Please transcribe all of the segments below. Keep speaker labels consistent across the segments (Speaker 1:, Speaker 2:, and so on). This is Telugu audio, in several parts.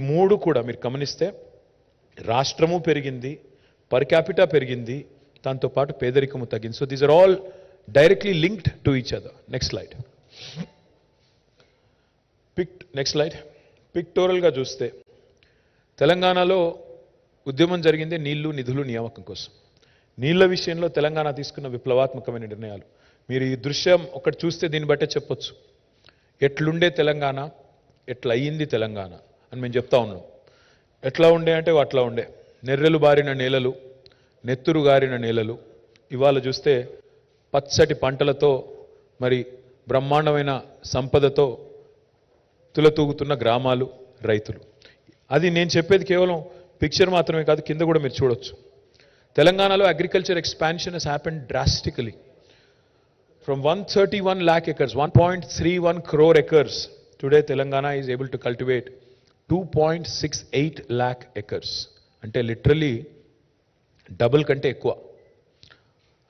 Speaker 1: మూడు కూడా మీరు గమనిస్తే రాష్ట్రము పెరిగింది, పర్ క్యాపిటా పెరిగింది, దాంతో పాటు పేదరికము తగ్గింది. So these are all directly linked to each other. Next slide. Next slide. పిక్టోరల్గా చూస్తే తెలంగాణలో ఉద్యమం జరిగింది నీళ్లు నిధులు నియామకం కోసం. నీళ్ల విషయంలో తెలంగాణ తీసుకున్న విప్లవాత్మకమైన నిర్ణయాలు. మీరు ఈ దృశ్యం ఒకటి చూస్తే దీన్ని బట్టే చెప్పొచ్చు ఎట్లుండే తెలంగాణ, ఎట్లా అయ్యింది తెలంగాణ అని మేము చెప్తా ఉన్నాం. ఎట్లా ఉండే అంటే అట్లా ఉండే. నెర్రెలు బారిన నేలలు, నెత్తురు గారిన నేలలు. ఇవాళ చూస్తే పచ్చటి పంటలతో, మరి బ్రహ్మాండమైన సంపదతో తులతూగుతున్న గ్రామాలు, రైతులు. అది నేను చెప్పేది కేవలం పిక్చర్ మాత్రమే కాదు, కింద కూడా మీరు చూడొచ్చు. తెలంగాణలో agriculture expansion has happened drastically. From 131 lakh acres, 1.31 crore acres, today Telangana is able to cultivate 2.68 lakh acres. అంటే లిటరలీ డబుల్ కంటే ఎక్కువ,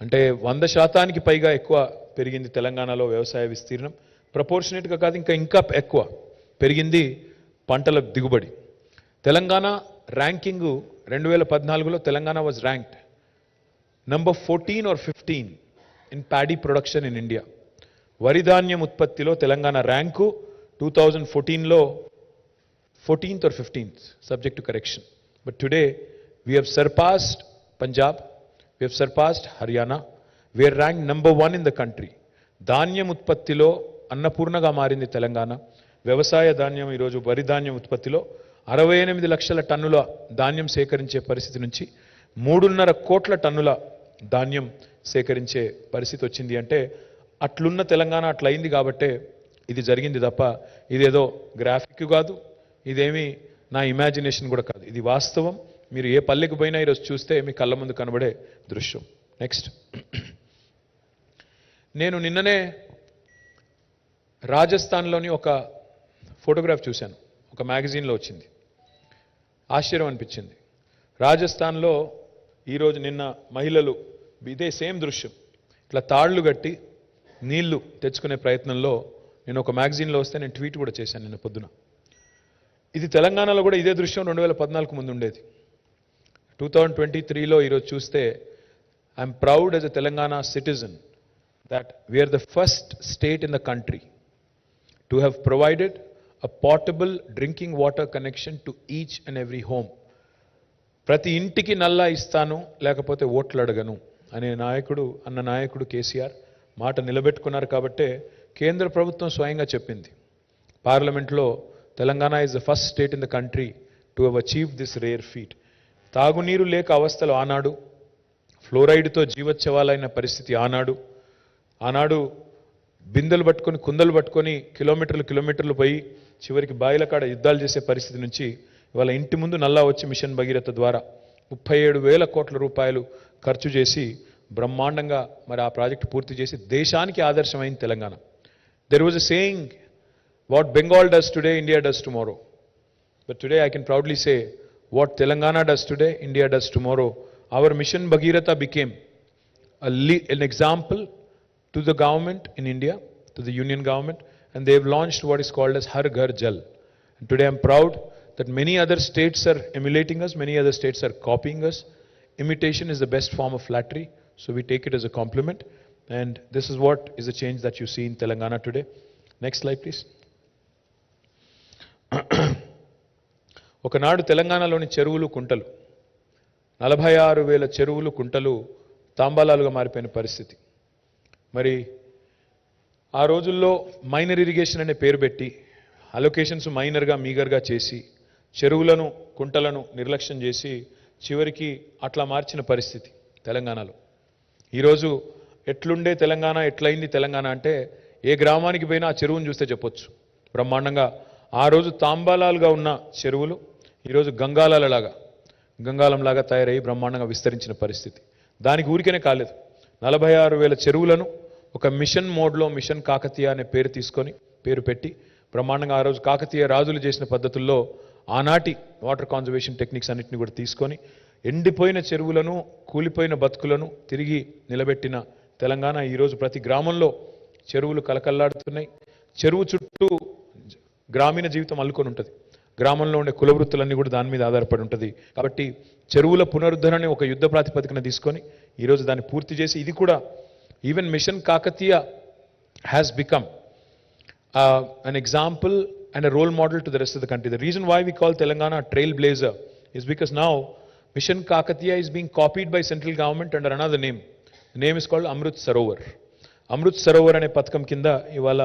Speaker 1: అంటే 100% పైగా ఎక్కువ పెరిగింది తెలంగాణలో వ్యవసాయ విస్తీర్ణం. ప్రపోర్షనేట్గా కాదు, ఇంకా ఎక్కువ పెరిగింది పంటల దిగుబడి. తెలంగాణ ర్యాంకింగ్ 2014లో Telangana was ranked number 14 or 15 in paddy production in India. వరి ధాన్యం ఉత్పత్తిలో తెలంగాణ ర్యాంకు 2014లో 14th or 15th, subject to correction. But today we have surpassed Punjab, we have surpassed Haryana, we are ranked number 1 in the country. ధాన్యం ఉత్పత్తిలో అన్నపూర్ణగా మారింది తెలంగాణ. వ్యవసాయ ధాన్యం ఈరోజు వరి ధాన్యం ఉత్పత్తిలో 68 లక్షల టన్నుల ధాన్యం సేకరించే పరిస్థితి నుంచి 3.5 కోట్ల టన్నుల ధాన్యం సేకరించే పరిస్థితి వచ్చింది. అంటే అట్లున్న తెలంగాణ అట్లయింది కాబట్టే ఇది జరిగింది తప్ప ఇదేదో గ్రాఫిక్ కాదు, ఇదేమీ నా ఇమాజినేషన్ కూడా కాదు, ఇది వాస్తవం. మీరు ఏ పల్లెకు పోయినా ఈరోజు చూస్తే మీ కళ్ళ ముందు కనబడే దృశ్యం. నెక్స్ట్. నేను నిన్ననే రాజస్థాన్లోని ఒక ఫోటోగ్రాఫ్ చూశాను, ఒక మ్యాగజైన్లో వచ్చింది. ఆశ్చర్యం అనిపించింది. రాజస్థాన్లో ఈరోజు నిన్న మహిళలు ఇదే సేమ్ దృశ్యం ఇట్లా తాళ్లు కట్టి నీళ్లు తెచ్చుకునే ప్రయత్నంలో నేను ఒక మ్యాగజైన్లో వస్తే నేను ట్వీట్ కూడా చేశాను నిన్న పొద్దున. ఇది తెలంగాణలో కూడా ఇదే దృశ్యం 2014 ముందు ఉండేది. 2023లో ఈరోజు చూస్తే I'm proud as a Telangana citizen that we are the first state in the country to have provided a portable drinking water connection to each and every home. ప్రతి ఇంటికి నల్లా ఇస్తాను, లేకపోతే ఓట్లు అడగను అనే నాయకుడు కేసీఆర్ మాట నిలబెట్టుకున్నారు. కాబట్టే కేంద్ర ప్రభుత్వం స్వయంగా చెప్పింది పార్లమెంట్లో, Telangana is the first state in the country to have achieve this rare feet. తాగునీరు లేక అవస్థలు ఆనాడు, ఫ్లోరైడ్తో జీవోత్సవాలైన పరిస్థితి ఆనాడు బిందెలు పట్టుకొని కుందలు పట్టుకొని కిలోమీటర్లు పోయి చివరికి బాయిల కాడ యుద్ధాలు చేసే పరిస్థితి నుంచి ఇవాళ ఇంటి ముందు నల్లా వచ్చి మిషన్ భగీరథ ద్వారా 37,000 కోట్ల రూపాయలు ఖర్చు చేసి బ్రహ్మాండంగా మరి ఆ ప్రాజెక్టు పూర్తి చేసి దేశానికి ఆదర్శమైంది Telangana. There was a saying, what Bengal does today India does tomorrow. But today I can proudly say what Telangana does today India does tomorrow. Our mission Bhagiratha became an example to the government in India, to the union government, and they have launched what is called as Har Ghar Jal. And today I am proud that many other states are emulating us, many other states are copying us. Imitation is the best form of flattery, so we take it as a compliment, and this is what is the change that you see in Telangana today. Next slide please. ఒకనాడు తెలంగాణలోని చెరువులు కుంటలు 46,000 చెరువులు కుంటలు తాంబాలాలుగా మారిపోయిన పరిస్థితి. మరి ఆ రోజుల్లో మైనర్ ఇరిగేషన్ అనే పేరు పెట్టి అలొకేషన్స్ మైనర్గా మీగర్గా చేసి చెరువులను కుంటలను నిర్లక్ష్యం చేసి చివరికి అట్లా మార్చిన పరిస్థితి తెలంగాణలో. ఈరోజు ఎట్లుండే తెలంగాణ, ఎట్లయింది తెలంగాణ అంటే ఏ గ్రామానికి పోయినా ఆ చెరువును చూస్తే చెప్పొచ్చు బ్రహ్మాండంగా. ఆ రోజు తాంబాలాలుగా ఉన్న చెరువులు ఈరోజు గంగాలంలాగా తయారయ్యి బ్రహ్మాండంగా విస్తరించిన పరిస్థితి. దానికి ఊరికేనే కాలేదు, 46,000 చెరువులను ఒక మిషన్ మోడ్లో మిషన్ కాకతీయ అనే పేరు పెట్టి బ్రహ్మాండంగా ఆ రోజు కాకతీయ రాజులు చేసిన పద్ధతుల్లో ఆనాటి వాటర్ కాన్జర్వేషన్ టెక్నిక్స్ అన్నింటినీ కూడా తీసుకొని ఎండిపోయిన చెరువులను, కూలిపోయిన బతుకులను తిరిగి నిలబెట్టిన తెలంగాణ. ఈరోజు ప్రతి గ్రామంలో చెరువులు కలకల్లాడుతున్నాయి. చెరువు చుట్టూ గ్రామీణ జీవితం అల్లుకొని ఉంటుంది. గ్రామంలో ఉండే కుల వృత్తులన్నీ కూడా దాని మీద ఆధారపడి ఉంటుంది. కాబట్టి చెరువుల పునరుద్ధరణని ఒక యుద్ధ ప్రాతిపదికన తీసుకొని ఈరోజు దాన్ని పూర్తి చేసి ఇది కూడా even mission Kakatiya has become an example and a role model to the rest of the country. The reason why we call Telangana a trailblazer is because now Mission Kakatiya is being copied by central government under another name. The name is called Amrit Sarovar. Amrit Sarovar అనే పథకం కింద ఇవాళ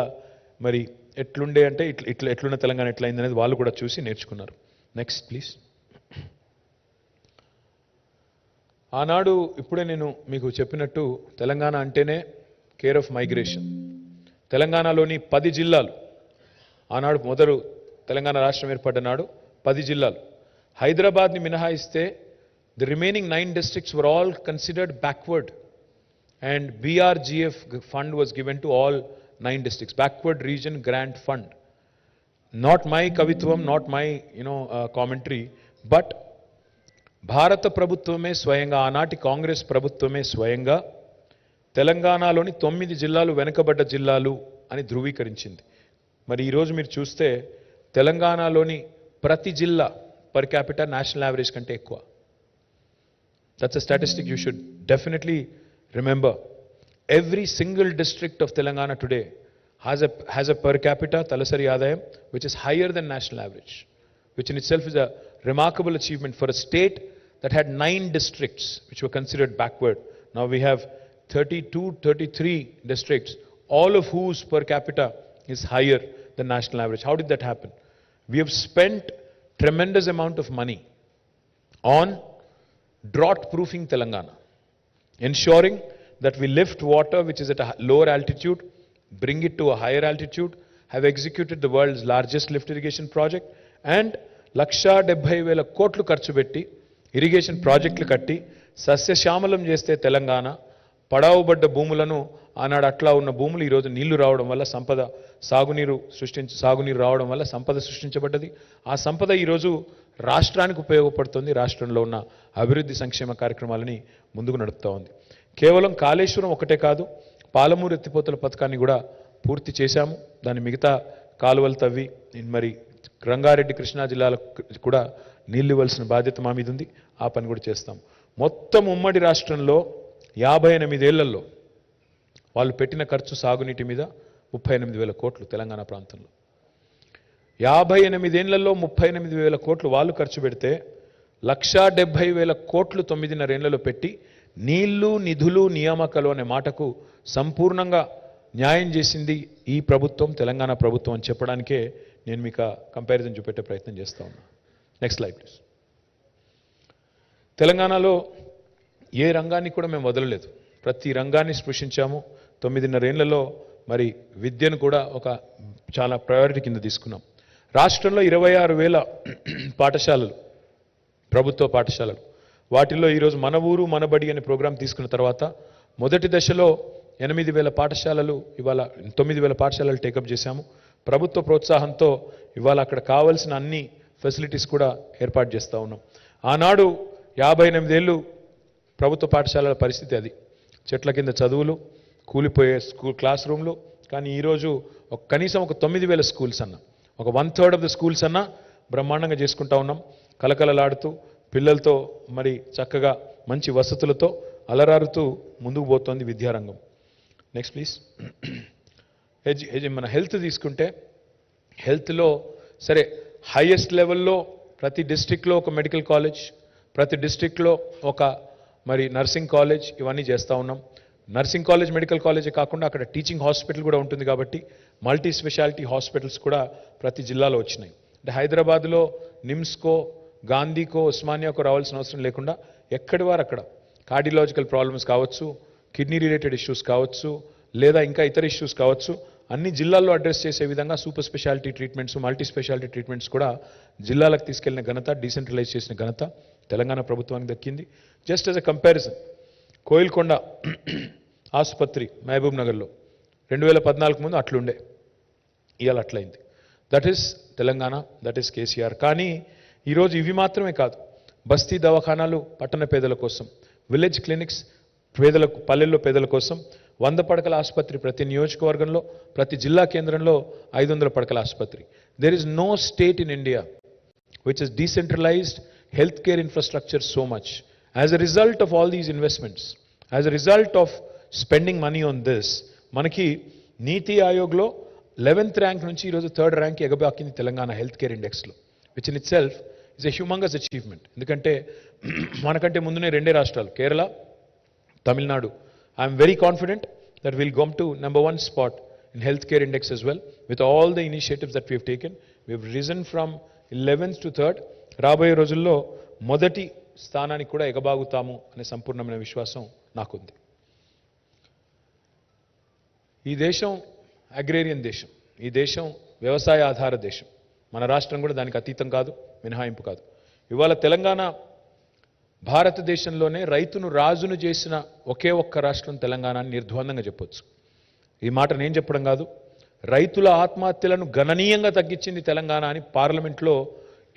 Speaker 1: మరి ఎట్లుండే అంటే ఎట్లున్న తెలంగాణ ఎట్లయింది అనేది వాళ్ళు కూడా చూసి నేర్చుకున్నారు. Next please. ఆనాడు ఇప్పుడే నేను మీకు చెప్పినట్టు తెలంగాణ అంటేనే కేర్ ఆఫ్ మైగ్రేషన్. తెలంగాణలోని 10 జిల్లాలు ఆనాడు మొదలు తెలంగాణ రాష్ట్రం ఏర్పడ్డ నాడు 10 జిల్లాలు, హైదరాబాద్ని మినహాయిస్తే the remaining 9 districts were all considered backward and BRGF fund was given to all 9 districts, backward region grant fund. Not my kavitvam, not my commentary, but భారత ప్రభుత్వమే స్వయంగా ఆనాటి కాంగ్రెస్ ప్రభుత్వమే స్వయంగా తెలంగాణలోని 9 జిల్లాలు వెనుకబడ్డ జిల్లాలు అని ధృవీకరించింది. మరి ఈరోజు మీరు చూస్తే తెలంగాణలోని ప్రతి జిల్లా పర్ క్యాపిటల్ నేషనల్ యావరేజ్ కంటే ఎక్కువ. That's a statistic you should definitely remember. Every single district of Telangana today has a per capita talasari ఆదాయం which is higher than national average, which in itself is a remarkable achievement for a state that had 9 districts which were considered backward. Now we have 33 districts, all of whose per capita is higher than national average. How did that happen? We have spent tremendous amount of money on drought proofing Telangana, ensuring that we lift water which is at a lower altitude, bring it to a higher altitude, have executed the world's largest lift irrigation project and 1,70,000 కోట్లు ఖర్చు పెట్టి ఇరిగేషన్ ప్రాజెక్టులు కట్టి సస్యశ్యామలం చేస్తే తెలంగాణ పడావుబడ్డ భూములను ఆనాడు అట్లా ఉన్న భూములు ఈరోజు నీళ్లు రావడం వల్ల సంపద సాగునీరు రావడం వల్ల సంపద సృష్టించబడ్డది. ఆ సంపద ఈరోజు రాష్ట్రానికి ఉపయోగపడుతుంది. రాష్ట్రంలో ఉన్న అభివృద్ధి సంక్షేమ కార్యక్రమాలని ముందుకు నడుపుతూ ఉంది. కేవలం కాళేశ్వరం ఒకటే కాదు, పాలమూరు ఎత్తిపోతల పథకాన్ని కూడా పూర్తి చేశాము. దాని మిగతా కాలువలు తవ్వి మరి రంగారెడ్డి కృష్ణా జిల్లాలకు కూడా నీళ్ళు ఇవ్వాల్సిన బాధ్యత మా మీద ఉంది. ఆ పని కూడా చేస్తాం. మొత్తం ఉమ్మడి రాష్ట్రంలో 58 ఏళ్లలో వాళ్ళు పెట్టిన ఖర్చు సాగునీటి మీద 38,000 కోట్లు. తెలంగాణ ప్రాంతంలో 58 ఏళ్లలో 38,000 కోట్లు వాళ్ళు ఖర్చు పెడితే 1,70,000 కోట్లు 9.5 ఏళ్లలో పెట్టి నీళ్లు నిధులు నియామకాలు అనే మాటకు సంపూర్ణంగా న్యాయం చేసింది ఈ ప్రభుత్వం, తెలంగాణ ప్రభుత్వం అని చెప్పడానికే నేను మీకు కంపారిజన్ చూపెట్టే ప్రయత్నం చేస్తా ఉన్నా. Next slide please. తెలంగాణలో ఏ రంగాన్ని కూడా మేము వదలలేదు. ప్రతి రంగాన్ని స్పృశించాము. 9.5 ఏళ్లలో మరి విద్యను కూడా ఒక చాలా ప్రయారిటీ కింద తీసుకున్నాం. రాష్ట్రంలో 26,000 పాఠశాలలు, ప్రభుత్వ పాఠశాలలు. వాటిల్లో ఈరోజు మన ఊరు మన బడి అనే ప్రోగ్రాం తీసుకున్న తర్వాత మొదటి దశలో 8,000 పాఠశాలలు, ఇవాళ 9,000 పాఠశాలలు టేకప్ చేశాము. ప్రభుత్వ ప్రోత్సాహంతో ఇవాళ అక్కడ కావాల్సిన అన్ని ఫెసిలిటీస్ కూడా ఏర్పాటు చేస్తూ ఉన్నాం. ఆనాడు 58 ఏళ్ళు ప్రభుత్వ పాఠశాలల పరిస్థితి అది. చెట్ల కింద చదువులు, కూలిపోయే క్లాస్ రూమ్లు. కానీ ఈరోజు కనీసం ఒక 9,000 స్కూల్స్ అన్న, ఒక 1/3 ఆఫ్ ద స్కూల్స్ అన్న బ్రహ్మాండంగా చేసుకుంటా ఉన్నాం. కలకలలాడుతూ పిల్లలతో మరి చక్కగా మంచి వసతులతో అలరారుతూ ముందుకు పోతోంది విద్యారంగం. Next please. మన హెల్త్ తీసుకుంటే హెల్త్లో సరే హైయెస్ట్ లెవెల్లో ప్రతి డిస్ట్రిక్ట్లో ఒక మెడికల్ కాలేజ్, ప్రతి డిస్ట్రిక్ట్లో ఒక మరి నర్సింగ్ కాలేజ్, ఇవన్నీ చేస్తూ ఉన్నాం. నర్సింగ్ కాలేజ్ మెడికల్ కాలేజే కాకుండా అక్కడ టీచింగ్ హాస్పిటల్ కూడా ఉంటుంది కాబట్టి మల్టీ స్పెషాలిటీ హాస్పిటల్స్ కూడా ప్రతి జిల్లాలో వచ్చినాయి. అంటే హైదరాబాద్లో నిమ్స్కో, గాంధీకో, ఉస్మానియాకో రావాల్సిన అవసరం లేకుండా ఎక్కడి వారు అక్కడ కార్డియాలజికల్ ప్రాబ్లమ్స్ కావచ్చు, కిడ్నీ రిలేటెడ్ ఇష్యూస్ కావచ్చు, లేదా ఇంకా ఇతర ఇష్యూస్ కావచ్చు, అన్ని జిల్లాల్లో అడ్రస్ చేసే విధంగా super speciality treatments, multi speciality treatments కూడా జిల్లాలకు తీసుకెళ్లిన ఘనత, డీసెంట్రలైజ్ చేసిన ఘనత తెలంగాణ ప్రభుత్వానికి దక్కింది. Just as a comparison, Koilkonda ఆసుపత్రి మహబూబ్ నగర్లో 2014 ముందు అట్లుండే, ఇవాళ అట్లయింది. That is Telangana, that is KCR. కానీ ఈరోజు ఇవి మాత్రమే కాదు, బస్తీ దవాఖానాలు పట్టణ పేదల కోసం, విలేజ్ క్లినిక్స్ పేదలకు, పల్లెల్లో పేదల కోసం 100 పడకల ఆసుపత్రి ప్రతి నియోజకవర్గంలో, ప్రతి జిల్లా కేంద్రంలో 500 పడకల ఆసుపత్రి. There is no state in India which has decentralized healthcare infrastructure so much. As a result of all these investments, as a result of spending money on this, మనకి నీతి ఆయోగ్లో 11th ర్యాంక్ నుంచి ఈరోజు 3rd ర్యాంక్ ఎగబాకింది తెలంగాణ హెల్త్ కేర్ ఇండెక్స్లో, which in itself is a humongous achievement. ఎందుకంటే మనకంటే ముందునే రెండే రాష్ట్రాలు, Kerala, Tamil Nadu. I'm very confident that we'll come to number 1 spot in healthcare index as well with all the initiatives that we have taken. We have risen from 11th to 3rd. రాబోయే రోజుల్లో మొదటి స్థానానికి కూడా ఎగబాగుతాము అనే సంపూర్ణమైన విశ్వాసం నాకుంది. ఈ దేశం అగ్రేరియన్ దేశం, ఈ దేశం వ్యవసాయ ఆధార దేశం. మన రాష్ట్రం కూడా దానికి అతీతం కాదు, మినహాయింపు కాదు. ఇవాళ తెలంగాణ భారతదేశంలోనే రైతును రాజును చేసిన ఒకే ఒక్క రాష్ట్రం తెలంగాణ అని నిర్ద్వందంగా చెప్పొచ్చు. ఈ మాట నేను చెప్పడం కాదు, రైతుల ఆత్మహత్యలను గణనీయంగా తగ్గించింది తెలంగాణ అని పార్లమెంట్లో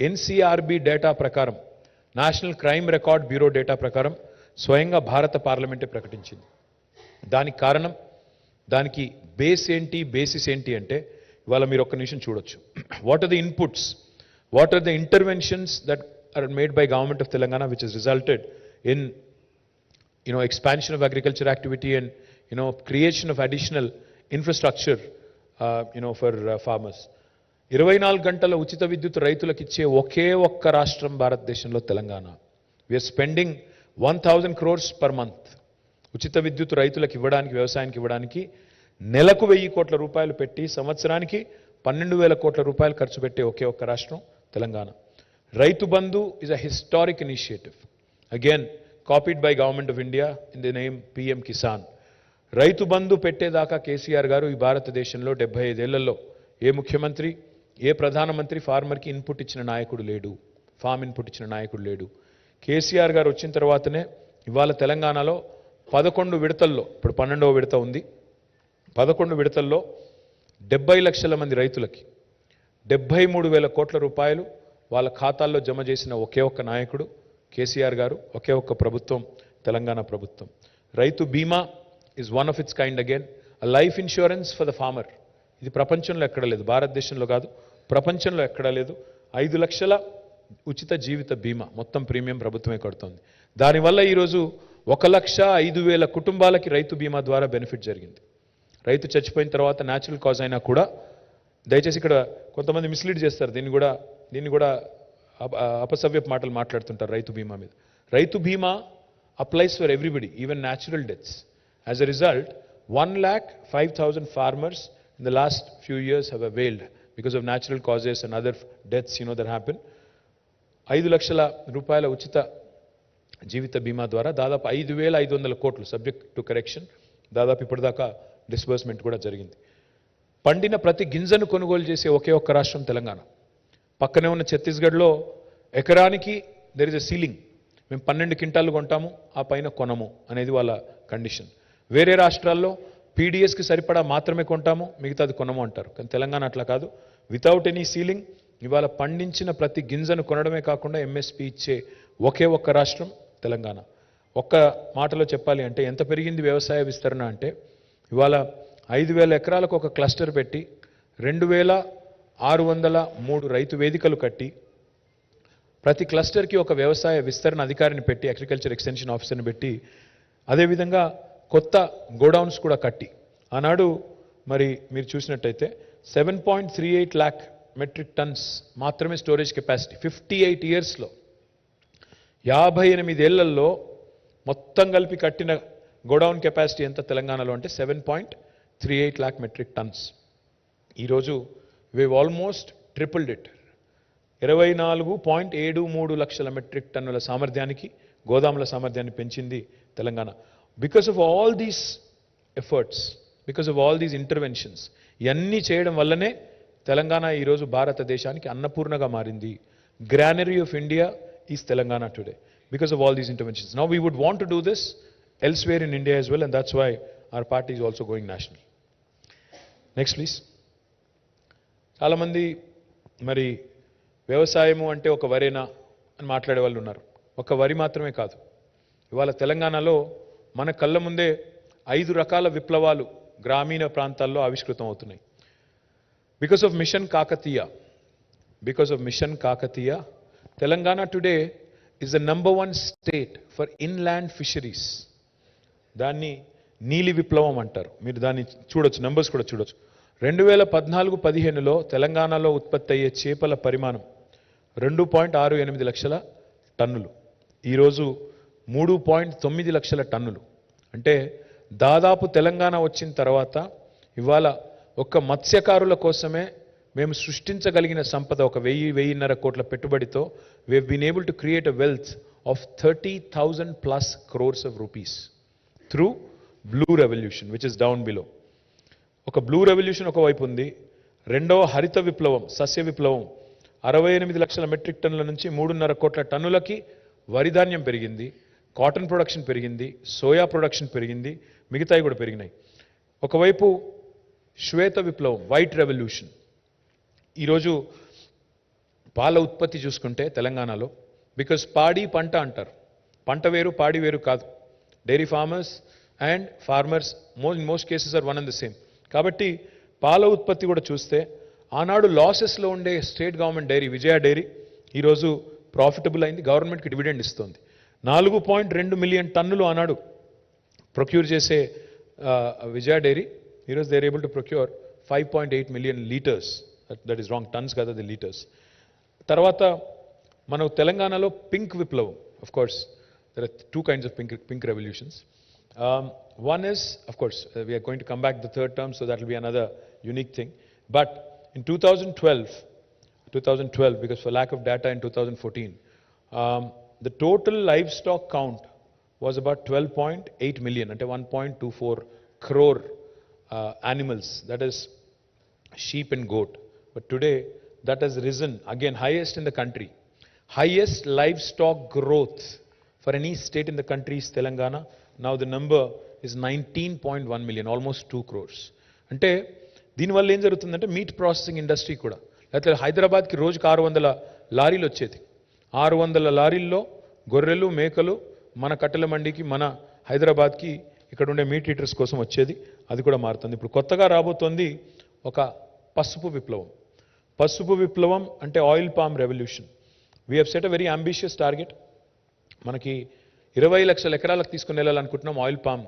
Speaker 1: ఎన్సీఆర్బీ డేటా ప్రకారం, national crime record bureau data ప్రకారం స్వయంగా భారత పార్లమెంటే ప్రకటించింది. దానికి కారణం, దానికి బేసిస్ ఏంటి అంటే ఇవాళ మీరు ఒక్క నిమిషం చూడొచ్చు. What are the inputs, what are the interventions that are made by government of Telangana, which has resulted in expansion of agriculture activity and creation of additional infrastructure for farmers. 24 గంటల ఉచిత విద్యుత్ రైతులకు ఇచ్చే ఒకే ఒక్క రాష్ట్రం భారతదేశంలో Telangana. We are spending 1000 crores per month ఉచిత విద్యుత్ రైతులకు ఇవ్వడానికి, వ్యవసాయానికి ఇవ్వడానికి నెలకు 1000 కోట్ల రూపాయలు పెట్టి సంవత్సరానికి 12,000 కోట్ల రూపాయలు ఖర్చు పెట్టే ఒకే ఒక్క రాష్ట్రం Telangana. Raitu Bandhu is a historic initiative, again copied by Government of India in the name PM Kisan. Raitu Bandhu పెట్టేదాకా KCR గారు ఈ భారతదేశంలో 75 ఏళ్లలో ఏ ముఖ్యమంత్రి, ఏ ప్రధానమంత్రి ఫార్మర్కి ఇన్పుట్ ఇచ్చిన నాయకుడు లేడు, ఫామ్ ఇన్పుట్ ఇచ్చిన నాయకుడు లేడు. కేసీఆర్ గారు వచ్చిన తర్వాతనే ఇవాళ తెలంగాణలో 11 విడతల్లో, ఇప్పుడు 12వ విడత ఉంది, 11 విడతల్లో 70 లక్షల మంది రైతులకి 73,000 కోట్ల రూపాయలు వాళ్ళ ఖాతాల్లో జమ చేసిన ఒకే ఒక్క నాయకుడు కేసీఆర్ గారు, ఒకే ఒక్క ప్రభుత్వం తెలంగాణ ప్రభుత్వం. Rythu Bima is one of its kind again, a life insurance for the farmer. ఇది ప్రపంచంలో ఎక్కడ లేదు, భారతదేశంలో కాదు, ప్రపంచంలో ఎక్కడా లేదు. 5 లక్షల ఉచిత జీవిత బీమా మొత్తం ప్రీమియం ప్రభుత్వమే కడుతోంది. దానివల్ల ఈరోజు 1,05,000 కుటుంబాలకి రైతు బీమా ద్వారా బెనిఫిట్ జరిగింది. రైతు చచ్చిపోయిన తర్వాత న్యాచురల్ కాజ్ అయినా కూడా, దయచేసి ఇక్కడ కొంతమంది మిస్లీడ్ చేస్తారు, దీన్ని కూడా అపసవ్యపు మాటలు మాట్లాడుతుంటారు రైతు బీమా మీద. రైతు బీమా applies for everybody, even natural deaths. As a result 1,05,000 farmers in the last few years have availed because of natural causes and other deaths that happen. 5 లక్షల రూపాయల ఉచిత జీవిత బీమా ద్వారా దాదాపు 5,500 కోట్లు, సబ్జెక్ట్ టు కరెక్షన్, దాదాపు ఇప్పటిదాకా డిస్బర్స్మెంట్ కూడా జరిగింది. పండిన ప్రతి గింజను కొనుగోలు చేసే ఒకే ఒక్క రాష్ట్రం తెలంగాణ. పక్కనే ఉన్న ఛత్తీస్గఢ్లో ఎకరానికి దెర్ ఇస్ ఎ సీలింగ్, మేము 12 క్వింటాలు కొంటాము, ఆ పైన కొనము అనేది వాళ్ళ కండిషన్. వేరే రాష్ట్రాల్లో పీడిఎస్కి సరిపడా మాత్రమే కొంటాము, మిగతాది కొనము అంటారు. కానీ తెలంగాణ అట్లా కాదు, వితౌట్ ఎనీ సీలింగ్ ఇవాళ పండించిన ప్రతి గింజను కొనడమే కాకుండా ఎంఎస్పి ఇచ్చే ఒకే ఒక్క రాష్ట్రం తెలంగాణ. ఒక్క మాటలో చెప్పాలి అంటే ఎంత పెరిగింది వ్యవసాయ విస్తరణ అంటే, ఇవాళ 5,000 ఎకరాలకు ఒక క్లస్టర్ పెట్టి 2,603 రైతు వేదికలు కట్టి ప్రతి క్లస్టర్కి ఒక వ్యవసాయ విస్తరణ అధికారిని పెట్టి, అగ్రికల్చర్ ఎక్స్టెన్షన్ ఆఫీసర్ని పెట్టి, అదేవిధంగా కొత్త గోడౌన్స్ కూడా కట్టి, ఆనాడు మరి మీరు చూసినట్టయితే 7.38 lakh మెట్రిక్ టన్స్ మాత్రమే స్టోరేజ్ కెపాసిటీ. 58 ఇయర్స్లో, 58 ఏళ్లలో మొత్తం కలిపి కట్టిన గోడౌన్ కెపాసిటీ ఎంత తెలంగాణలో అంటే 7.38 lakh మెట్రిక్ టన్స్. ఈరోజు we've almost tripled it. 24.73 లక్షల మెట్రిక్ టన్నుల సామర్థ్యానికి, గోదాముల సామర్థ్యాన్ని పెంచింది Telangana. Because of all these efforts, because of all these interventions, ఇవన్నీ చేయడం వల్లనే తెలంగాణ ఈరోజు భారతదేశానికి అన్నపూర్ణగా మారింది. Granary of India is Telangana today because of all these interventions. Now we would want to do this elsewhere in India as well, and that's why our party is also going national. Next please. చాలామంది మరి వ్యవసాయము అంటే ఒక వరేనా అని మాట్లాడే వాళ్ళు ఉన్నారు. ఒక వరి మాత్రమే కాదు, ఇవాళ తెలంగాణలో మన కళ్ళ ముందే 5 రకాల విప్లవాలు గ్రామీణ ప్రాంతాల్లో ఆవిష్కృతం అవుతున్నాయి. Because of mission Kakatiya, because of Mission Kakatiya, Telangana today is the #1 state for inland fisheries. దాన్ని నీలి విప్లవం అంటారు. మీరు దాన్ని చూడొచ్చు, నంబర్స్ కూడా చూడొచ్చు. 2014-15లో తెలంగాణలో ఉత్పత్తి అయ్యే చేపల పరిమాణం 2.68 లక్షల టన్నులు. ఈరోజు 3.9 లక్షల టన్నులు. అంటే దాదాపు తెలంగాణ వచ్చిన తర్వాత ఇవాళ ఒక్క మత్స్యకారుల కోసమే మేము సృష్టించగలిగిన సంపద ఒక 1,000-1,500 కోట్ల పెట్టుబడితో we have been able to create a wealth of 30,000 plus crores of rupees through blue revolution, which is down below. ఒక బ్లూ రెవల్యూషన్ ఒకవైపు ఉంది, రెండవ హరిత విప్లవం, సస్య విప్లవం 68 లక్షల మెట్రిక్ టన్నుల నుంచి 3.5 కోట్ల టన్నులకి వరిధాన్యం పెరిగింది, కాటన్ ప్రొడక్షన్ పెరిగింది, సోయా ప్రొడక్షన్ పెరిగింది, మిగతాయి కూడా పెరిగినాయి. ఒకవైపు శ్వేత విప్లవం, వైట్ రెవల్యూషన్. ఈరోజు పాల ఉత్పత్తి చూసుకుంటే తెలంగాణలో, బికాస్ పాడి పంట అంటారు, పంట వేరు పాడి వేరు కాదు. Dairy farmers and farmers in most cases are one and the same. కాబట్టి పాల ఉత్పత్తి కూడా చూస్తే ఆనాడు లాసెస్లో ఉండే state government dairy Vijaya dairy ఈరోజు ప్రాఫిటబుల్ అయింది, గవర్నమెంట్కి డివిడెండ్ ఇస్తుంది. 4.2 మిలియన్ టన్నులు ఆనాడు ప్రొక్యూర్ చేసే విజయ డైరీ ఈరోజు they are able to procure 5.8 million litres. That is wrong, tons కదా, ది లీటర్స్. తర్వాత మన తెలంగాణలో పింక్ విప్లవం. Of course there are 2 kinds of pink revolutions. One is, of course, we are going to come back the third term, so that will be another unique thing. But in 2012, because for lack of data in 2014, the total livestock count was about 12.8 million, and 1.24 crore animals, that is sheep and goat. But today, that has risen, again, highest in the country. Highest livestock growth for any state in the country is Telangana. Now the number is 19.1 million, almost 2 crores. అంటే దీనివల్ల ఏం జరుగుతుందంటే మీట్ ప్రాసెసింగ్ ఇండస్ట్రీ కూడా, లేకపోతే హైదరాబాద్కి రోజుకి 600 లారీలు వచ్చేది. 600 లారీల్లో గొర్రెలు మేకలు మన కట్టెల మండికి, మన హైదరాబాద్కి ఇక్కడ ఉండే మీట్ ఈటర్స్ కోసం వచ్చేది. అది కూడా మారుతుంది. ఇప్పుడు కొత్తగా రాబోతోంది ఒక పసుపు విప్లవం. పసుపు విప్లవం అంటే oil palm revolution. We have set a very ambitious target. మనకి 20 లక్షల ఎకరాలకు తీసుకుని వెళ్ళాలనుకుంటున్నాం ఆయిల్ పామ్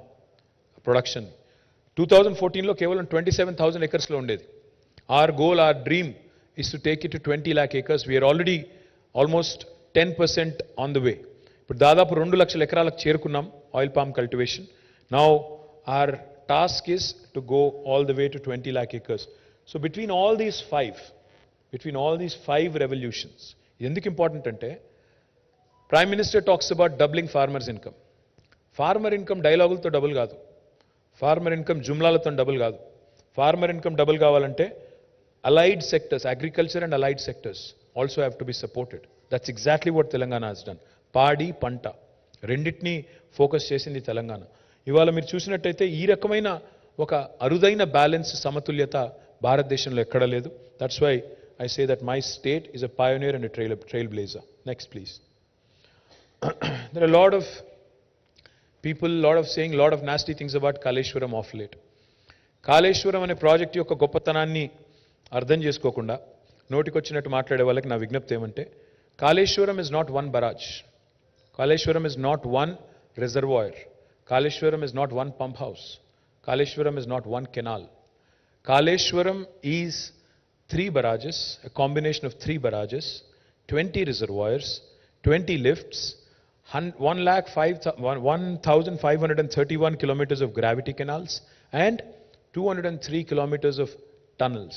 Speaker 1: ప్రొడక్షన్. 2014లో కేవలం 27,000 ఎకర్స్లో ఉండేది. Our goal, our dream is to take it to 20 lakh acres. We are already almost 10% on the way. ఇప్పుడు దాదాపు 2 లక్షల ఎకరాలకు చేరుకున్నాం oil palm cultivation. Now our task is to go all the way to 20 lakh acres. So between all these 5 revolutions, ఎందుకు ఇంపార్టెంట్ అంటే prime minister talks about doubling farmers income. Farmer income డైలాగులతో డబుల్ కాదు, ఫార్మర్ ఇన్కమ్ జుమ్లాలతో డబుల్ కాదు. ఫార్మర్ ఇన్కమ్ డబుల్ కావాలంటే allied sectors, agriculture and allied sectors also have to be supported. That's exactly what Telangana has done. పాడి పంట రెండింటినీ ఫోకస్ చేసింది తెలంగాణ. ఇవాళ మీరు చూసినట్టయితే ఈ రకమైన ఒక అరుదైన బ్యాలెన్స్, సమతుల్యత భారతదేశంలో ఎక్కడ లేదు. That's why I say that my state is a pioneer and trailblazer. Next please. There are a lot of people, saying lot of nasty things about Kaleshwaram of late. Kaleshwaram అనే ప్రాజెక్ట్ యొక్క గొప్పతనాన్ని అర్థం చేసుకోకుండా నోటికొచ్చినట్టు మాట్లాడే వాళ్ళకి నా విజ్ఞప్తి ఏమంటే, Kaleshwaram is not one barrage, Kaleshwaram is not one reservoir, Kaleshwaram is not one pump house, Kaleshwaram is not one canal. Kaleshwaram is 3 barrages, a combination of 3 barrages, 20 reservoirs, 20 lifts, 1,531 kilometers of gravity canals, and 203 kilometers of tunnels.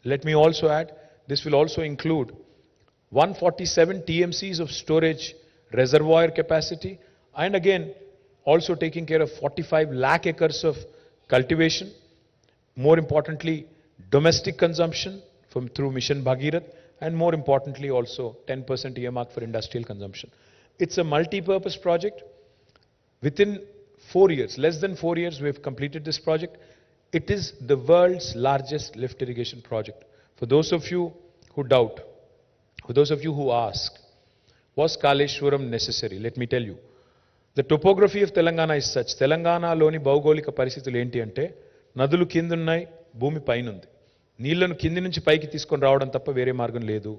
Speaker 1: Let me also add, this will also include 147 TMCs of storage reservoir capacity, and again also taking care of 45 lakh acres of cultivation. More importantly, domestic consumption through Mission Bhagirath, and more importantly also 10% earmark for industrial consumption. It's a multi-purpose project. Within 4 years, less than 4 years, we have completed this project. It is the world's largest lift irrigation project. For those of you who doubt, for those of you who ask, was Kaleshwaram necessary? Let me tell you. The topography of Telangana is such. Telangana loni bhaugolika paristhitulu enti ante nadulu kindunnai, bhumi painundi. నీళ్లను కింది నుంచి పైకి తీసుకొని రావడం తప్ప వేరే మార్గం లేదు.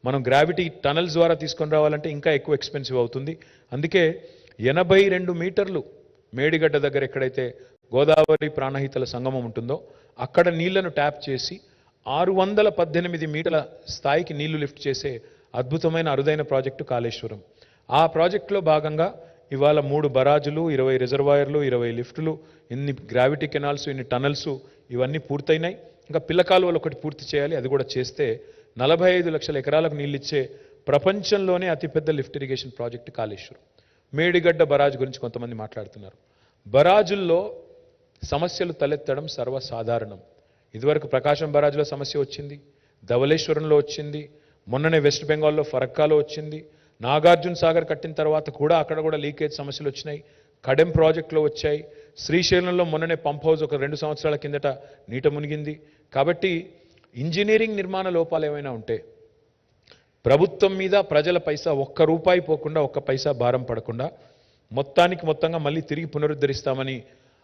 Speaker 1: మనం గ్రావిటీ టనల్స్ ద్వారా తీసుకొని రావాలంటే ఇంకా ఎక్కువ ఎక్స్పెన్సివ్ అవుతుంది. అందుకే 82 మీటర్లు మేడిగడ్డ దగ్గర ఎక్కడైతే గోదావరి ప్రాణహితల సంగమం ఉంటుందో అక్కడ నీళ్లను ట్యాప్ చేసి 618 మీటర్ల స్థాయికి నీళ్లు లిఫ్ట్ చేసే అద్భుతమైన అరుదైన ప్రాజెక్టు కాళేశ్వరం. ఆ ప్రాజెక్టులో భాగంగా ఇవాళ 3 బరాజులు, 20 రిజర్వాయర్లు, 20 లిఫ్టులు, ఇన్ని గ్రావిటీ కెనాల్స్, ఇన్ని టనల్స్ ఇవన్నీ పూర్తయినాయి. ఇంకా పిల్లకాలువలు ఒకటి పూర్తి చేయాలి. అది కూడా చేస్తే 45 లక్షల ఎకరాలకు నీళ్ళిచ్చే ప్రపంచంలోనే అతిపెద్ద lift irrigation project Kaleshwaram. Medigadda barrage గురించి కొంతమంది మాట్లాడుతున్నారు. బరాజుల్లో సమస్యలు తలెత్తడం సర్వసాధారణం. ఇదివరకు ప్రకాశం బరాజులో సమస్య వచ్చింది, ధవళేశ్వరంలో వచ్చింది, మొన్ననే వెస్ట్ బెంగాల్లో ఫరక్కాలో వచ్చింది, నాగార్జున సాగర్ కట్టిన తర్వాత కూడా అక్కడ కూడా లీకేజ్ సమస్యలు వచ్చినాయి, కడెం ప్రాజెక్టులో వచ్చాయి, శ్రీశైలంలో మొన్ననే పంప్ హౌస్ ఒక 2 సంవత్సరాల కిందట నీట మునిగింది. కాబట్టి ఇంజనీరింగ్ నిర్మాణ లోపాలు ఏమైనా ఉంటే ప్రభుత్వం మీద ప్రజల పైసా ఒక్క రూపాయి పోకుండా, ఒక్క పైసా భారం పడకుండా మొత్తంగా మళ్ళీ తిరిగి పునరుద్ధరిస్తామని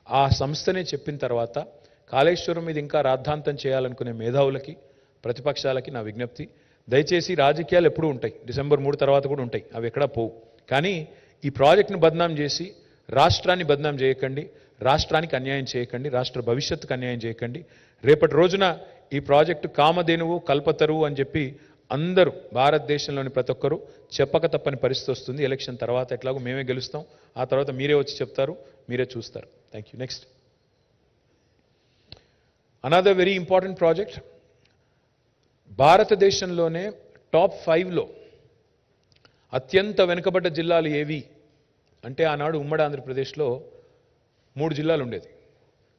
Speaker 1: ఆ సంస్థనే చెప్పిన తర్వాత కాళేశ్వరం మీద ఇంకా రాద్ధాంతం చేయాలనుకునే మేధావులకి, ప్రతిపక్షాలకి నా విజ్ఞప్తి, దయచేసి రాజకీయాలు ఎప్పుడూ ఉంటాయి, డిసెంబర్ 3 తర్వాత కూడా ఉంటాయి, అవి ఎక్కడా పోవు. కానీ ఈ ప్రాజెక్టును బద్నాం చేసి రాష్ట్రాన్ని బద్నాం చేయకండి, రాష్ట్రానికి అన్యాయం చేయకండి, రాష్ట్ర భవిష్యత్తుకు అన్యాయం చేయకండి. రేపటి రోజున ఈ ప్రాజెక్టు కామధేనువు, కల్పతరువు అని చెప్పి అందరూ భారతదేశంలోని ప్రతి ఒక్కరూ చెప్పక తప్పని పరిస్థితి వస్తుంది. ఎలక్షన్ తర్వాత ఎట్లాగో మేమే గెలుస్తాం, ఆ తర్వాత మీరే వచ్చి చెప్తారు, మీరే చూస్తారు. Thank you. Next, another very important project. భారతదేశంలోనే టాప్ 5లో అత్యంత వెనుకబడ్డ జిల్లాలు ఏవి అంటే ఆనాడు ఉమ్మడి ఆంధ్రప్రదేశ్లో 3 జిల్లాలు ఉండేది,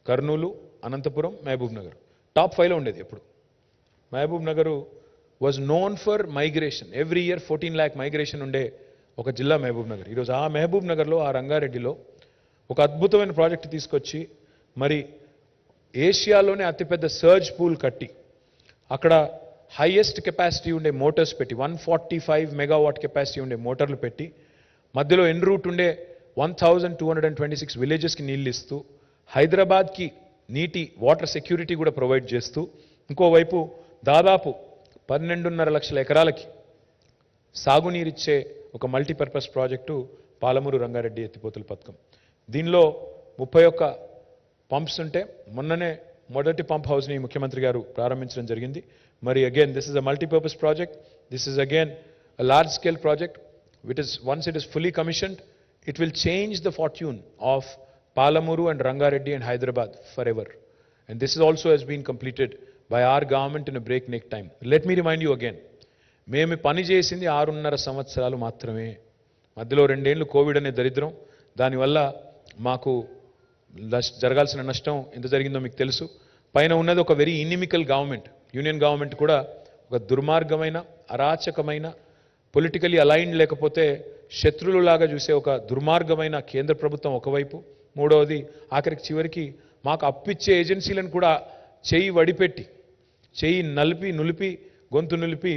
Speaker 1: కర్నూలు, అనంతపురం, మహబూబ్ నగర్. టాప్ 5లో ఉండేది ఎప్పుడు. Mahabubnagar was known for migration. Every year 14 lakh migration ఉండే ఒక జిల్లా మహబూబ్ నగర్. ఈరోజు ఆ మహబూబ్ నగర్లో, ఆ రంగారెడ్డిలో ఒక అద్భుతమైన ప్రాజెక్టు తీసుకొచ్చి మరి ఏషియాలోనే అతిపెద్ద సర్జ్ పూల్ కట్టి అక్కడ హైయెస్ట్ కెపాసిటీ ఉండే మోటార్స్ పెట్టి 145 మెగావాట్ కెపాసిటీ ఉండే మోటార్లు పెట్టి మధ్యలో ఎన్ రూట్ ఉండే 1226 విలేజెస్కి నీళ్ళు ఇస్తూ హైదరాబాద్కి నీటి వాటర్ సెక్యూరిటీ కూడా ప్రొవైడ్ చేస్తూ ఇంకోవైపు దాదాపు 12.5 లక్షల ఎకరాలకి సాగునీరిచ్చే ఒక మల్టీపర్పస్ ప్రాజెక్టు పాలమూరు రంగారెడ్డి ఎత్తిపోతుల పథకం. దీనిలో 31 పంప్స్ ఉంటే మొన్ననే మొదటి పంప్ హౌస్ని ముఖ్యమంత్రి గారు ప్రారంభించడం జరిగింది. మరి again this is a multipurpose project, this is again a large scale project which is once it is fully commissioned it will change the fortune of Palamuru and Rangareddy and Hyderabad forever. And this is also has been completed by our government in a breakneck time. Let me remind you again, మేము పని చేసింది 6.5 సంవత్సరాలు మాత్రమే. మధ్యలో 2 ఏళ్ళు కోవిడ్ అనే దరిద్రం, దానివల్ల మాకు జరగాల్సిన నష్టం ఎంత జరిగిందో మీకు తెలుసు. పైన ఉన్నది ఒక very inimical government, union government కూడా ఒక దుర్మార్గమైన, అరాచకమైన, పొలిటికలీ అలైన్డ్ లేకపోతే శత్రువులాగా చూసే ఒక దుర్మార్గమైన కేంద్ర ప్రభుత్వం ఒకవైపు, మూడవది ఆఖరికి చివరికి మాకు అప్పిచ్చే ఏజెన్సీలను కూడా చేయి వడిపెట్టి, చేయి నులిపి గొంతు నులిపి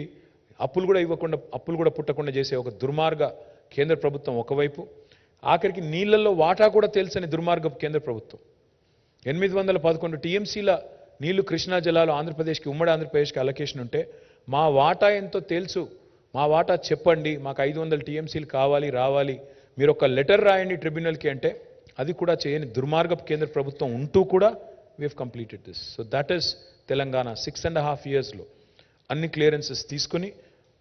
Speaker 1: అప్పులు కూడా ఇవ్వకుండా, అప్పులు కూడా పుట్టకుండా చేసే ఒక దుర్మార్గ కేంద్ర ప్రభుత్వం ఒకవైపు, ఆఖరికి నీళ్లలో వాటా కూడా తెలుసని దుర్మార్గపు కేంద్ర ప్రభుత్వం. 811 టీఎంసీల నీళ్లు కృష్ణా జలాలు ఆంధ్రప్రదేశ్కి, ఉమ్మడి ఆంధ్రప్రదేశ్కి అలొకేషన్ ఉంటే మా వాటా ఎంతో తెలుసు, మా వాటా చెప్పండి, మాకు 500 టీఎంసీలు కావాలి, రావాలి, మీరు ఒక లెటర్ రాయండి ట్రిబ్యునల్కి అంటే అది కూడా చేయని దుర్మార్గపు కేంద్ర ప్రభుత్వం ఉంటూ కూడా we have completed this. So that is Telangana. 6.5 yearsలో అన్ని క్లియరెన్సెస్ తీసుకుని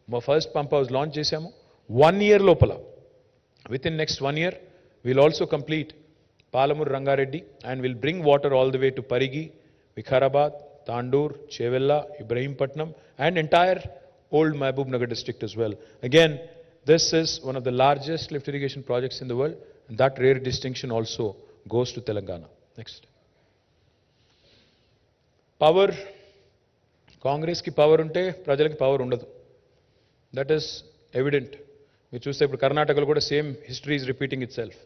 Speaker 1: మా ఫస్ట్ పంప్ హౌస్ లాంచ్ చేశాము. 1 year లోపల, with in next 1 year will also complete Palamuru Rangareddy and will bring water all the way to Parigi, Vikarabad, Tandur, Chevella, Ibrahimpatnam and entire old Mahbub Nagar district as well. Again, this is one of the largest lift irrigation projects in the world, and that rare distinction also goes to Telangana. Next. Power. Congress ki power unte prajalaki power undadu. That is evident. మీరు చూస్తే ఇప్పుడు కర్ణాటకలో కూడా same history is repeating it self.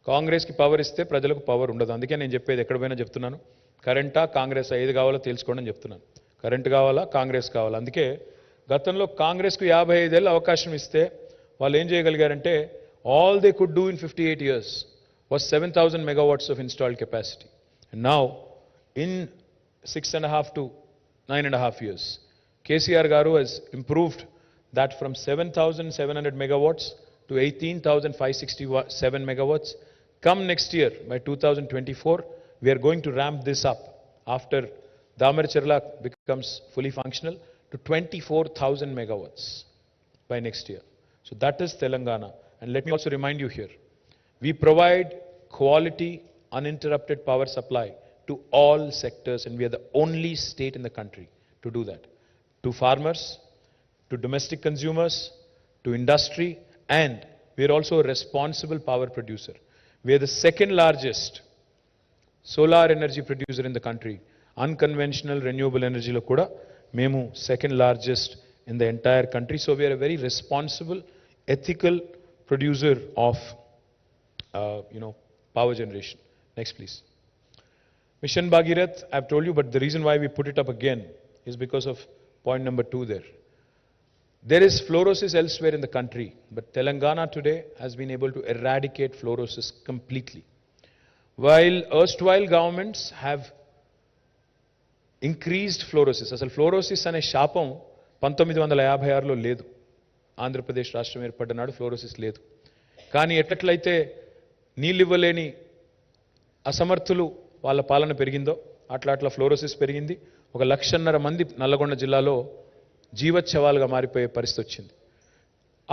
Speaker 1: కాంగ్రెస్కి పవర్ ఇస్తే ప్రజలకు పవర్ ఉండదు. అందుకే నేను చెప్పేది ఎక్కడ పోయినా చెప్తున్నాను, కరెంటా కాంగ్రెస్ ఏది కావాలో తెలుసుకోండి అని చెప్తున్నాను. కరెంట్ కావాలా, కాంగ్రెస్ కావాలా. అందుకే గతంలో కాంగ్రెస్కు 55 ఏళ్ళ అవకాశం ఇస్తే వాళ్ళు ఏం చేయగలిగారంటే all they could do in 58 years was 7,000 megawatts of installed capacity. And now in 6.5 to 9.5 years. KCR Garu has improved that from 7,700 megawatts to 18,567 megawatts. Come next year, by 2024, we are going to ramp this up after Damarcharla becomes fully functional to 24,000 megawatts by next year. So that is Telangana. And let me also remind you here, we provide quality, uninterrupted power supply to all sectors, and we are the only state in the country to do that. To farmers, to domestic consumers, to industry, and we are also a responsible power producer. We are the second largest solar energy producer in the country. Unconventional renewable energy lo kuda memu second largest in the entire country. So we are a very responsible, ethical producer of power generation. Next, please. Mission Bhagirath, I've told you, but the reason why we put it up again is because of point number 2 there. There is fluorosis elsewhere in the country, but Telangana today has been able to eradicate fluorosis completely. While erstwhile governments have increased fluorosis, అసలు ఫ్లోరోసిస్ అనే శాపం 1956లో లేదు. ఆంధ్రప్రదేశ్ రాష్ట్రం ఏర్పడ్డనాడు ఫ్లోరోసిస్ లేదు. కానీ ఎట్లయితే నీళ్ళివ్వలేని అసమర్థులు వాళ్ళ పాలన పెరిగిందో అట్లా ఫ్లోరోసిస్ పెరిగింది. 1,50,000 మంది నల్లగొండ జిల్లాలో జీవచ్ఛవాలుగా మారిపోయే పరిస్థితి వచ్చింది.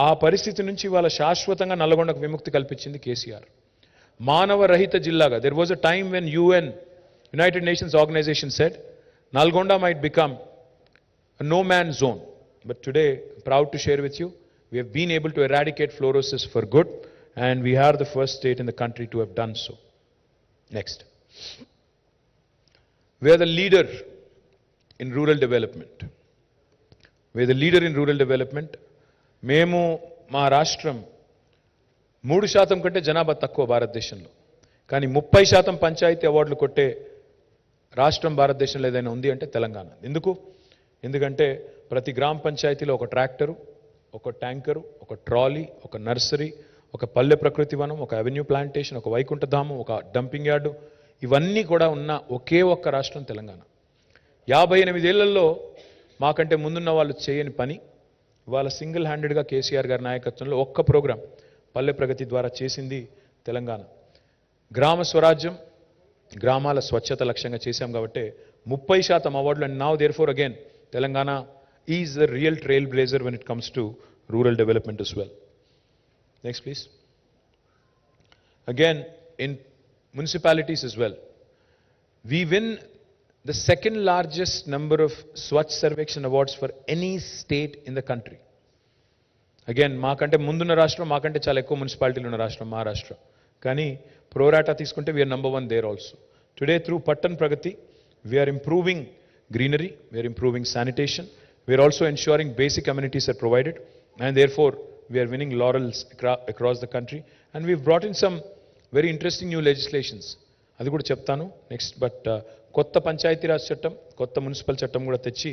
Speaker 1: ఆ పరిస్థితి నుంచి వాళ్ళ శాశ్వతంగా నల్లగొండకు విముక్తి కల్పించింది కేసీఆర్. మానవ రహిత జిల్లాగా, there was a time when UN, United Nations Organization said Nalgonda might become a no-man zone. But today, proud to share with you, we have been able to eradicate fluorosis for good, and we are the first state in the country to have done so. Next. We are the leader in rural development. We are the leader in rural development. మేము మా రాష్ట్రం 3% కంటే జనాభా తక్కువ భారతదేశంలో, కానీ 30% పంచాయతీ అవార్డులు కొట్టే రాష్ట్రం భారతదేశంలో ఏదైనా ఉంది అంటే తెలంగాణ. ఎందుకంటే ప్రతి గ్రామ పంచాయతీలో ఒక ట్రాక్టరు, ఒక ట్యాంకరు, ఒక ట్రాలీ, ఒక నర్సరీ, ఒక పల్లె ప్రకృతి వనం, ఒక అవెన్యూ ప్లాంటేషన్, ఒక వైకుంఠధామం, ఒక డంపింగ్ యార్డు, ఇవన్నీ కూడా ఉన్న ఒకే ఒక్క రాష్ట్రం తెలంగాణ. 58 ఏళ్లలో మాకంటే ముందున్న వాళ్ళు చేయని పని ఇవాళ సింగిల్ హ్యాండెడ్గా కేసీఆర్ గారి నాయకత్వంలో ఒక్క ప్రోగ్రాం పల్లె ప్రగతి ద్వారా చేసింది తెలంగాణ. గ్రామ స్వరాజ్యం, గ్రామాల స్వచ్ఛత లక్ష్యంగా చేశాం కాబట్టి 30% అవార్డులు. And now therefore again Telangana is the real trailblazer when it comes to rural development as well. Next, please. Again, in municipalities as well, we win the second largest number of Swachh Sarvekshan awards for any state in the country. Again, మాకంటే ముందున్న రాష్ట్రం, మాకంటే చాలా ఎక్కువ మున్సిపాలిటీలు ఉన్న రాష్ట్రం మహారాష్ట్ర. కానీ ప్రోరాటా తీసుకుంటే we are number 1 there also. Today, through Pattan Pragati, we are improving greenery, we are improving sanitation, we are also ensuring basic amenities are provided, and therefore we are winning laurels across the country. And we've brought in some very interesting new legislations. అది కూడా చెప్తాను నెక్స్ట్. బట్ కొత్త పంచాయతీరాజ్ చట్టం, కొత్త మున్సిపల్ చట్టం కూడా తెచ్చి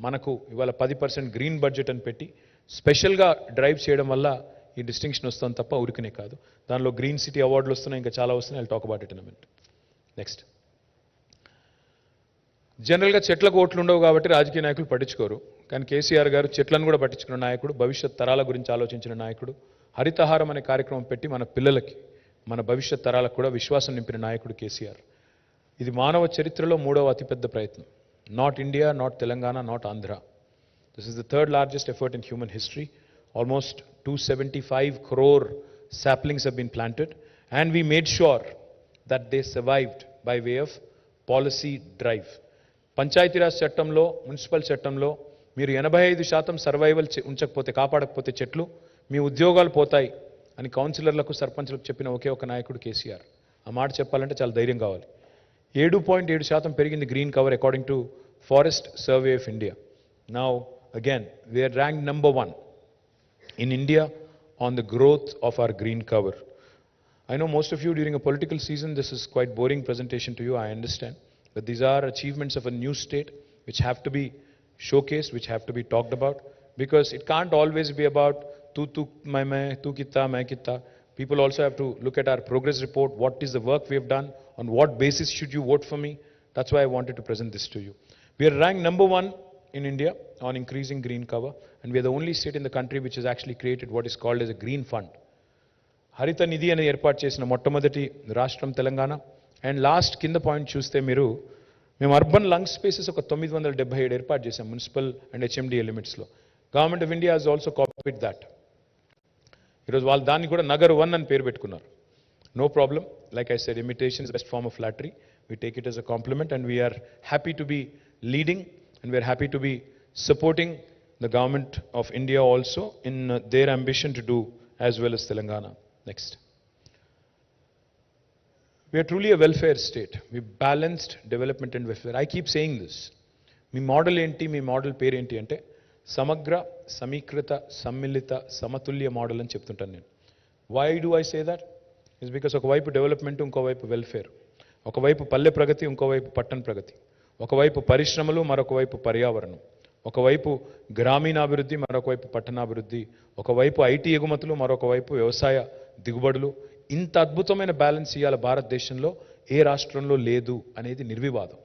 Speaker 1: మనకు ఇవాళ 10% గ్రీన్ బడ్జెట్ అని పెట్టి స్పెషల్గా డ్రైవ్ చేయడం వల్ల ఈ డిస్టింక్షన్ వస్తుంది తప్ప ఊరికనే కాదు. దానిలో గ్రీన్ సిటీ అవార్డులు వస్తున్నాయి, ఇంకా చాలా వస్తున్నాయి. I'll talk about it in a minute. Next. జనరల్గా చెట్లకు ఓట్లు ఉండవు కాబట్టి రాజకీయ నాయకులు పట్టించుకోరు, కానీ కేసీఆర్ గారు చెట్లను కూడా పట్టించుకున్న నాయకుడు, భవిష్యత్ తరాల గురించి ఆలోచించిన నాయకుడు. హరితహారం అనే కార్యక్రమం పెట్టి మన పిల్లలకి, మన భవిష్యత్ తరాలకు కూడా విశ్వాసం నింపిన నాయకుడు కేసీఆర్. ఇది మానవ చరిత్రలో 3వ అతిపెద్ద ప్రయత్నం. Not India, not Telangana, not Andhra. This is the 3rd largest effort in human history. Almost 275 crore saplings have been planted, and we made sure that they survived by way of policy drive. Panchayati Raj చట్టంలో, మున్సిపల్ చట్టంలో మీరు 85% సర్వైవల్ ఉంచకపోతే, కాపాడకపోతే చెట్లు మీ ఉద్యోగాలు పోతాయి అని కౌన్సిలర్లకు, సర్పంచ్లకు చెప్పిన ఒకే ఒక నాయకుడు కేసీఆర్. ఆ మాట చెప్పాలంటే చాలా ధైర్యం కావాలి. 7.7% పెరిగింది green cover according to forest survey of India. Now again we are ranked number 1 in India on the growth of our green cover. I know most of you during a political season, this is quite boring presentation to you, I understand. But these are achievements of a new state which have to be showcased, which have to be talked about, because it can't always be about tu main, tu kitta, main kitta. People also have to look at our progress report. What is the work we have done? On what basis should you vote for me? That's why I wanted to present this to you. We are ranked number one in India on increasing green cover, and we are the only state in the country which has actually created what is called as a green fund. హరిత నిధి అనేది ఏర్పాటు చేసిన మొట్టమొదటి రాష్ట్రం తెలంగాణ. అండ్ లాస్ట్ కింద పాయింట్ చూస్తే మేము అర్బన్ లంగ్ స్పేసెస్ ఒక 977 ఏర్పాటు చేశాం మున్సిపల్ అండ్ హెచ్ఎండిఏ లిమిట్స్లో. Government of India has also copied that. ఈరోజు వాళ్ళు దాన్ని కూడా నగర్ 1 అని పేరు పెట్టుకున్నారు. No problem. Like I said, imitation is the best form of flattery. We take it as a compliment, and we are happy to be leading, and we are happy to be supporting the government of India also in their ambition to do as well as Telangana. Next. We are truly a welfare state. We balanced development and welfare. I keep saying this. Me model ఏంటి, మీ మోడల్ పేరు ఏంటి అంటే సమగ్ర సమీకృత సమ్మిళిత సమతుల్య మోడల్ అని చెప్తుంటాను నేను. Why do I say that? It's because ఒకవైపు డెవలప్మెంట్, ఇంకోవైపు వెల్ఫేర్. ఒకవైపు పల్లె ప్రగతి, ఇంకోవైపు పట్టణ ప్రగతి. ఒకవైపు పరిశ్రమలు, మరొకవైపు పర్యావరణం. ఒకవైపు గ్రామీణాభివృద్ధి, మరొకవైపు పట్టణాభివృద్ధి. ఒకవైపు ఐటీ ఎగుమతులు, మరొకవైపు వ్యవసాయ దిగుబడులు. ఇంత అద్భుతమైన బ్యాలెన్స్ ఇవాళ భారతదేశంలో ఏ రాష్ట్రంలో లేదు అనేది నిర్వివాదం.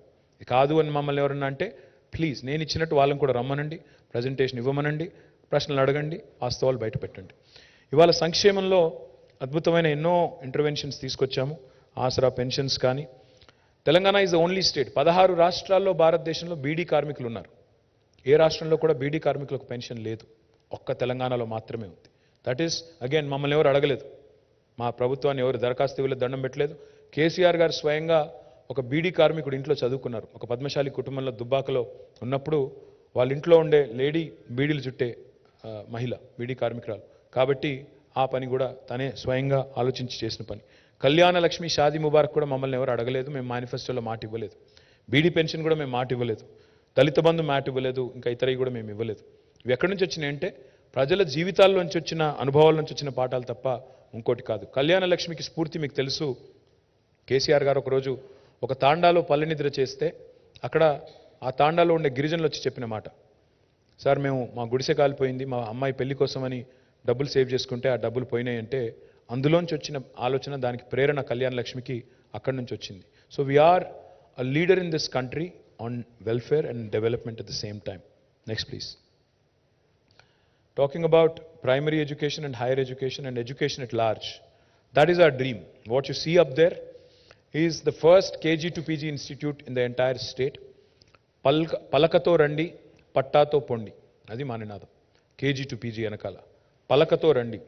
Speaker 1: కాదు అని మమ్మల్ని ఎవరన్నా అంటే ప్లీజ్ నేను ఇచ్చినట్టు వాళ్ళని కూడా రమ్మనండి, ప్రజెంటేషన్ ఇవ్వమనండి, ప్రశ్నలు అడగండి, వాస్తవాలు బయట పెట్టండి. ఇవాళ సంక్షేమంలో అద్భుతమైన ఎన్నో ఇంటర్వెన్షన్స్ తీసుకొచ్చాము. ఆసరా పెన్షన్స్ కానీ. Telangana is the only state. 16 రాష్ట్రాల్లో భారతదేశంలో బీడీ కార్మికులు ఉన్నారు. ఏ రాష్ట్రంలో కూడా బీడీ కార్మికులకు పెన్షన్ లేదు. ఒక్క తెలంగాణలో మాత్రమే ఉంది. దట్ ఈస్ అగైన్ మమ్మల్ని ఎవరు అడగలేదు, మా ప్రభుత్వాన్ని ఎవరు దరఖాస్తు ఇవ్వలేదు, దండం పెట్టలేదు. కేసీఆర్ గారు స్వయంగా ఒక బీడీ కార్మికుడు ఇంట్లో చదువుకున్నారు. ఒక పద్మశాలి కుటుంబంలో దుబ్బాకలో ఉన్నప్పుడు వాళ్ళ ఇంట్లో ఉండే లేడీ బీడీలు చుట్టే మహిళ, బీడీ కార్మికురాలు కాబట్టి ఆ పని కూడా తనే స్వయంగా ఆలోచించి చేసిన పని. కళ్యాణ లక్ష్మి, షాదీ ముబారక్ కూడా మమ్మల్ని ఎవరు అడగలేదు. మేము మేనిఫెస్టోలో మాట ఇవ్వలేదు. బీడీ పెన్షన్ కూడా మేము మాట ఇవ్వలేదు. దళిత బంధు మాట ఇవ్వలేదు. ఇంకా ఇతరవి కూడా మేము ఇవ్వలేదు. ఇవి ఎక్కడి నుంచి వచ్చినాయి అంటే ప్రజల జీవితాల్లోంచి వచ్చిన అనుభవాల నుంచి వచ్చిన పాఠాలు తప్ప ఇంకోటి కాదు. కళ్యాణ లక్ష్మికి స్ఫూర్తి మీకు తెలుసు. కేసీఆర్ గారు ఒకరోజు ఒక తాండాలో పల్లె నిద్ర చేస్తే అక్కడ ఆ తాండాలో ఉండే గిరిజనులు వచ్చి చెప్పిన మాట, సార్ మేము మా గుడిసె కాలిపోయింది, మా అమ్మాయి పెళ్లి కోసమని డబ్బులు సేవ్ చేసుకుంటే ఆ డబ్బులు పోయినాయంటే అందులోంచి వచ్చిన ఆలోచన, దానికి ప్రేరణ కళ్యాణ లక్ష్మికి అక్కడి నుంచి వచ్చింది. So we are a leader in this country on welfare and development at the same time. Next please. Talking about primary education and higher education and education at large, that is our dream. What you see up there is the first KG to PG institute in the entire state. Palakato randi, pattato pondi. Adi ma ninadam. KG to PG anakala. Palakato randi,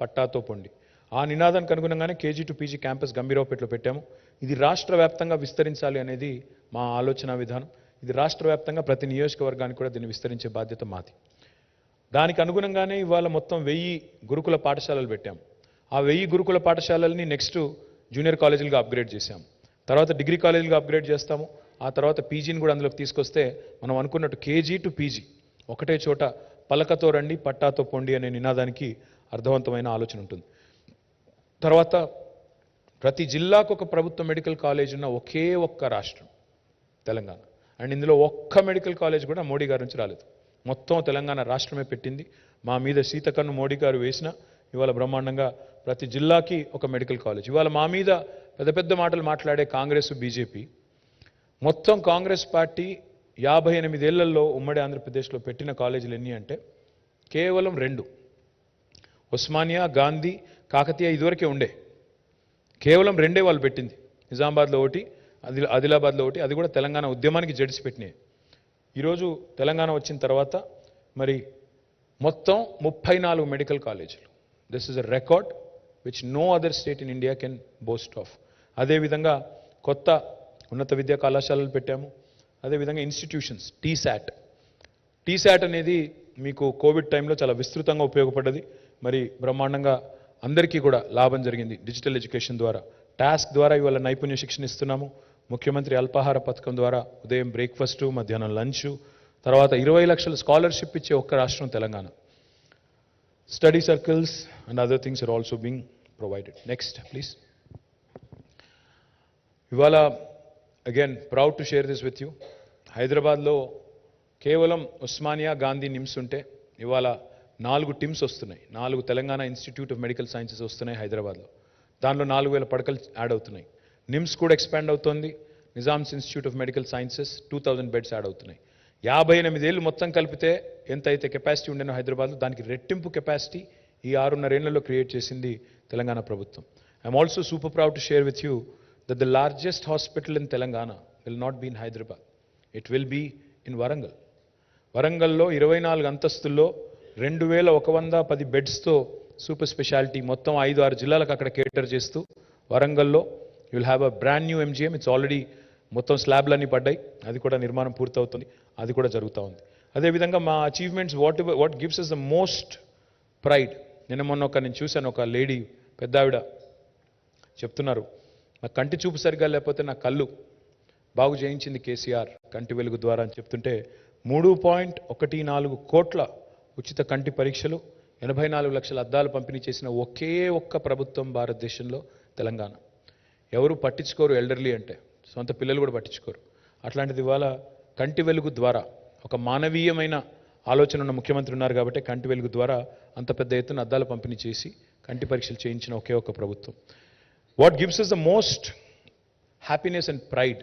Speaker 1: pattato pondi. ఆ నినాదానికి అనుగుణంగానే కేజీ టు పీజీ క్యాంపస్ గంభీరావుపేటలో పెట్టాము. ఇది రాష్ట్ర వ్యాప్తంగా విస్తరించాలి అనేది మా ఆలోచన విధానం. ఇది రాష్ట్ర వ్యాప్తంగా ప్రతి నియోజకవర్గానికి కూడా దీన్ని విస్తరించే బాధ్యత మాది. దానికి అనుగుణంగానే ఇవాళ మొత్తం 1000 గురుకుల పాఠశాలలు పెట్టాం. ఆ 1000 గురుకుల పాఠశాలల్ని నెక్స్ట్ జూనియర్ కాలేజీలుగా అప్గ్రేడ్ చేశాం. తర్వాత డిగ్రీ కాలేజీలుగా అప్గ్రేడ్ చేస్తాము. ఆ తర్వాత పీజీని కూడా అందులోకి తీసుకొస్తే మనం అనుకున్నట్టు కేజీ టు పీజీ ఒకటే చోట పలకతో రండి పట్టాతో పొండి అనే నినాదానికి అర్థవంతమైన ఆలోచన ఉంటుంది. తర్వాత ప్రతి జిల్లాకు ఒక ప్రభుత్వ మెడికల్ కాలేజ్ ఉన్న ఒకే ఒక్క రాష్ట్రం తెలంగాణ. అండ్ ఇందులో ఒక్క మెడికల్ కాలేజ్ కూడా మోడీ గారి నుంచి రాలేదు. మొత్తం తెలంగాణ రాష్ట్రమే పెట్టింది. మా మీద సీతకన్ను మోడీ గారు వేసిన ఇవాళ బ్రహ్మాండంగా ప్రతి జిల్లాకి ఒక మెడికల్ కాలేజ్. ఇవాళ మా మీద పెద్ద పెద్ద మాటలు మాట్లాడే కాంగ్రెస్, బీజేపీ, మొత్తం కాంగ్రెస్ పార్టీ 58 ఏళ్లలో ఉమ్మడి ఆంధ్రప్రదేశ్లో పెట్టిన కాలేజీలు ఎన్ని అంటే కేవలం 2. ఉస్మానియా, గాంధీ, కాకతీయ ఇదివరకే ఉండే. కేవలం 2 వాళ్ళు పెట్టింది. నిజామాబాద్లో ఒకటి, ఆదిలాబాద్లో ఒకటి, అది కూడా తెలంగాణ ఉద్యమానికి జడిసి పెట్టినాయి. ఈరోజు తెలంగాణ వచ్చిన తర్వాత మరి మొత్తం 34 మెడికల్ కాలేజీలు. This is a record which no other state in India can boast of. అదేవిధంగా కొత్త ఉన్నత విద్యా కళాశాలలు పెట్టాము. అదేవిధంగా ఇన్స్టిట్యూషన్స్, టీశాట్ అనేది మీకు కోవిడ్ టైంలో చాలా విస్తృతంగా ఉపయోగపడ్డది. మరి బ్రహ్మాండంగా అందరికీ కూడా లాభం జరిగింది. డిజిటల్ ఎడ్యుకేషన్ ద్వారా, టాస్క్ ద్వారా ఇవాళ నైపుణ్య శిక్షణ ఇస్తున్నాము. ముఖ్యమంత్రి అల్పాహార పథకం ద్వారా ఉదయం బ్రేక్ఫాస్టు, మధ్యాహ్నం లంచ్, తర్వాత 20 లక్షల స్కాలర్షిప్ ఇచ్చే ఒక్క రాష్ట్రం Telangana. Study circles and other things are also being provided. Next please. ఇవాళ again proud to share this with you. హైదరాబాద్లో కేవలం ఉస్మానియా, గాంధీ, నిమ్స్ ఉంటే ఇవాళ 4 టిమ్స్ వస్తున్నాయి. 4 Telangana institute of medical sciences వస్తున్నాయి హైదరాబాద్లో. దానిలో 4000 పడకలు యాడ్ అవుతున్నాయి. నిమ్స్ కూడా ఎక్స్పాండ్ అవుతోంది. Nizam's institute of medical sciences 2000 beds add అవుతున్నాయి. 58 ఏళ్ళు మొత్తం కలిపితే ఎంత అయితే కెపాసిటీ ఉండేనో హైదరాబాద్లో దానికి రెట్టింపు కెపాసిటీ ఈ 6.5 ఏళ్లలో క్రియేట్ చేసింది తెలంగాణ ప్రభుత్వం. I'm also super proud to share with you that the largest hospital in Telangana will not be in Hyderabad, it will be in Warangal. వరంగల్లో 24 అంతస్తుల్లో 2110 బెడ్స్తో సూపర్ స్పెషాలిటీ మొత్తం 5-6 జిల్లాలకు అక్కడ కేటర్ చేస్తూ వరంగల్లో you will have a brand new MGM. It's already మొత్తం స్లాబ్లన్నీ పడ్డాయి, అది కూడా నిర్మాణం పూర్తవుతుంది, అది కూడా జరుగుతూ ఉంది. అదేవిధంగా మా achievements what gives us the most pride. నిన్న మొన్న నేను చూశాను, ఒక లేడీ పెద్ద ఆవిడ చెప్తున్నారు, నా కంటి చూపు సరిగ్గా లేకపోతే నా కళ్ళు బాగు చేయించింది కేసీఆర్ కంటి వెలుగు ద్వారా అని చెప్తుంటే 3.14 కోట్ల ఉచిత కంటి పరీక్షలు, 84 లక్షల అద్దాలు పంపిణీ చేసిన ఒకే ఒక్క ప్రభుత్వం భారతదేశంలో తెలంగాణ. ఎవరు పట్టించుకోరు ఎల్డర్లీ అంటే, సొంత పిల్లలు కూడా పట్టించుకోరు. అట్లాంటిది ఇవాళ కంటి వెలుగు ద్వారా ఒక మానవీయమైన ఆలోచన ఉన్న ముఖ్యమంత్రి ఉన్నారు కాబట్టి కంటి వెలుగు ద్వారా అంత పెద్ద ఎత్తున అద్దాలు పంపిణీ చేసి కంటి పరీక్షలు చేయించిన ఒకే ఒక్క ప్రభుత్వం. What gives us the most happiness and pride,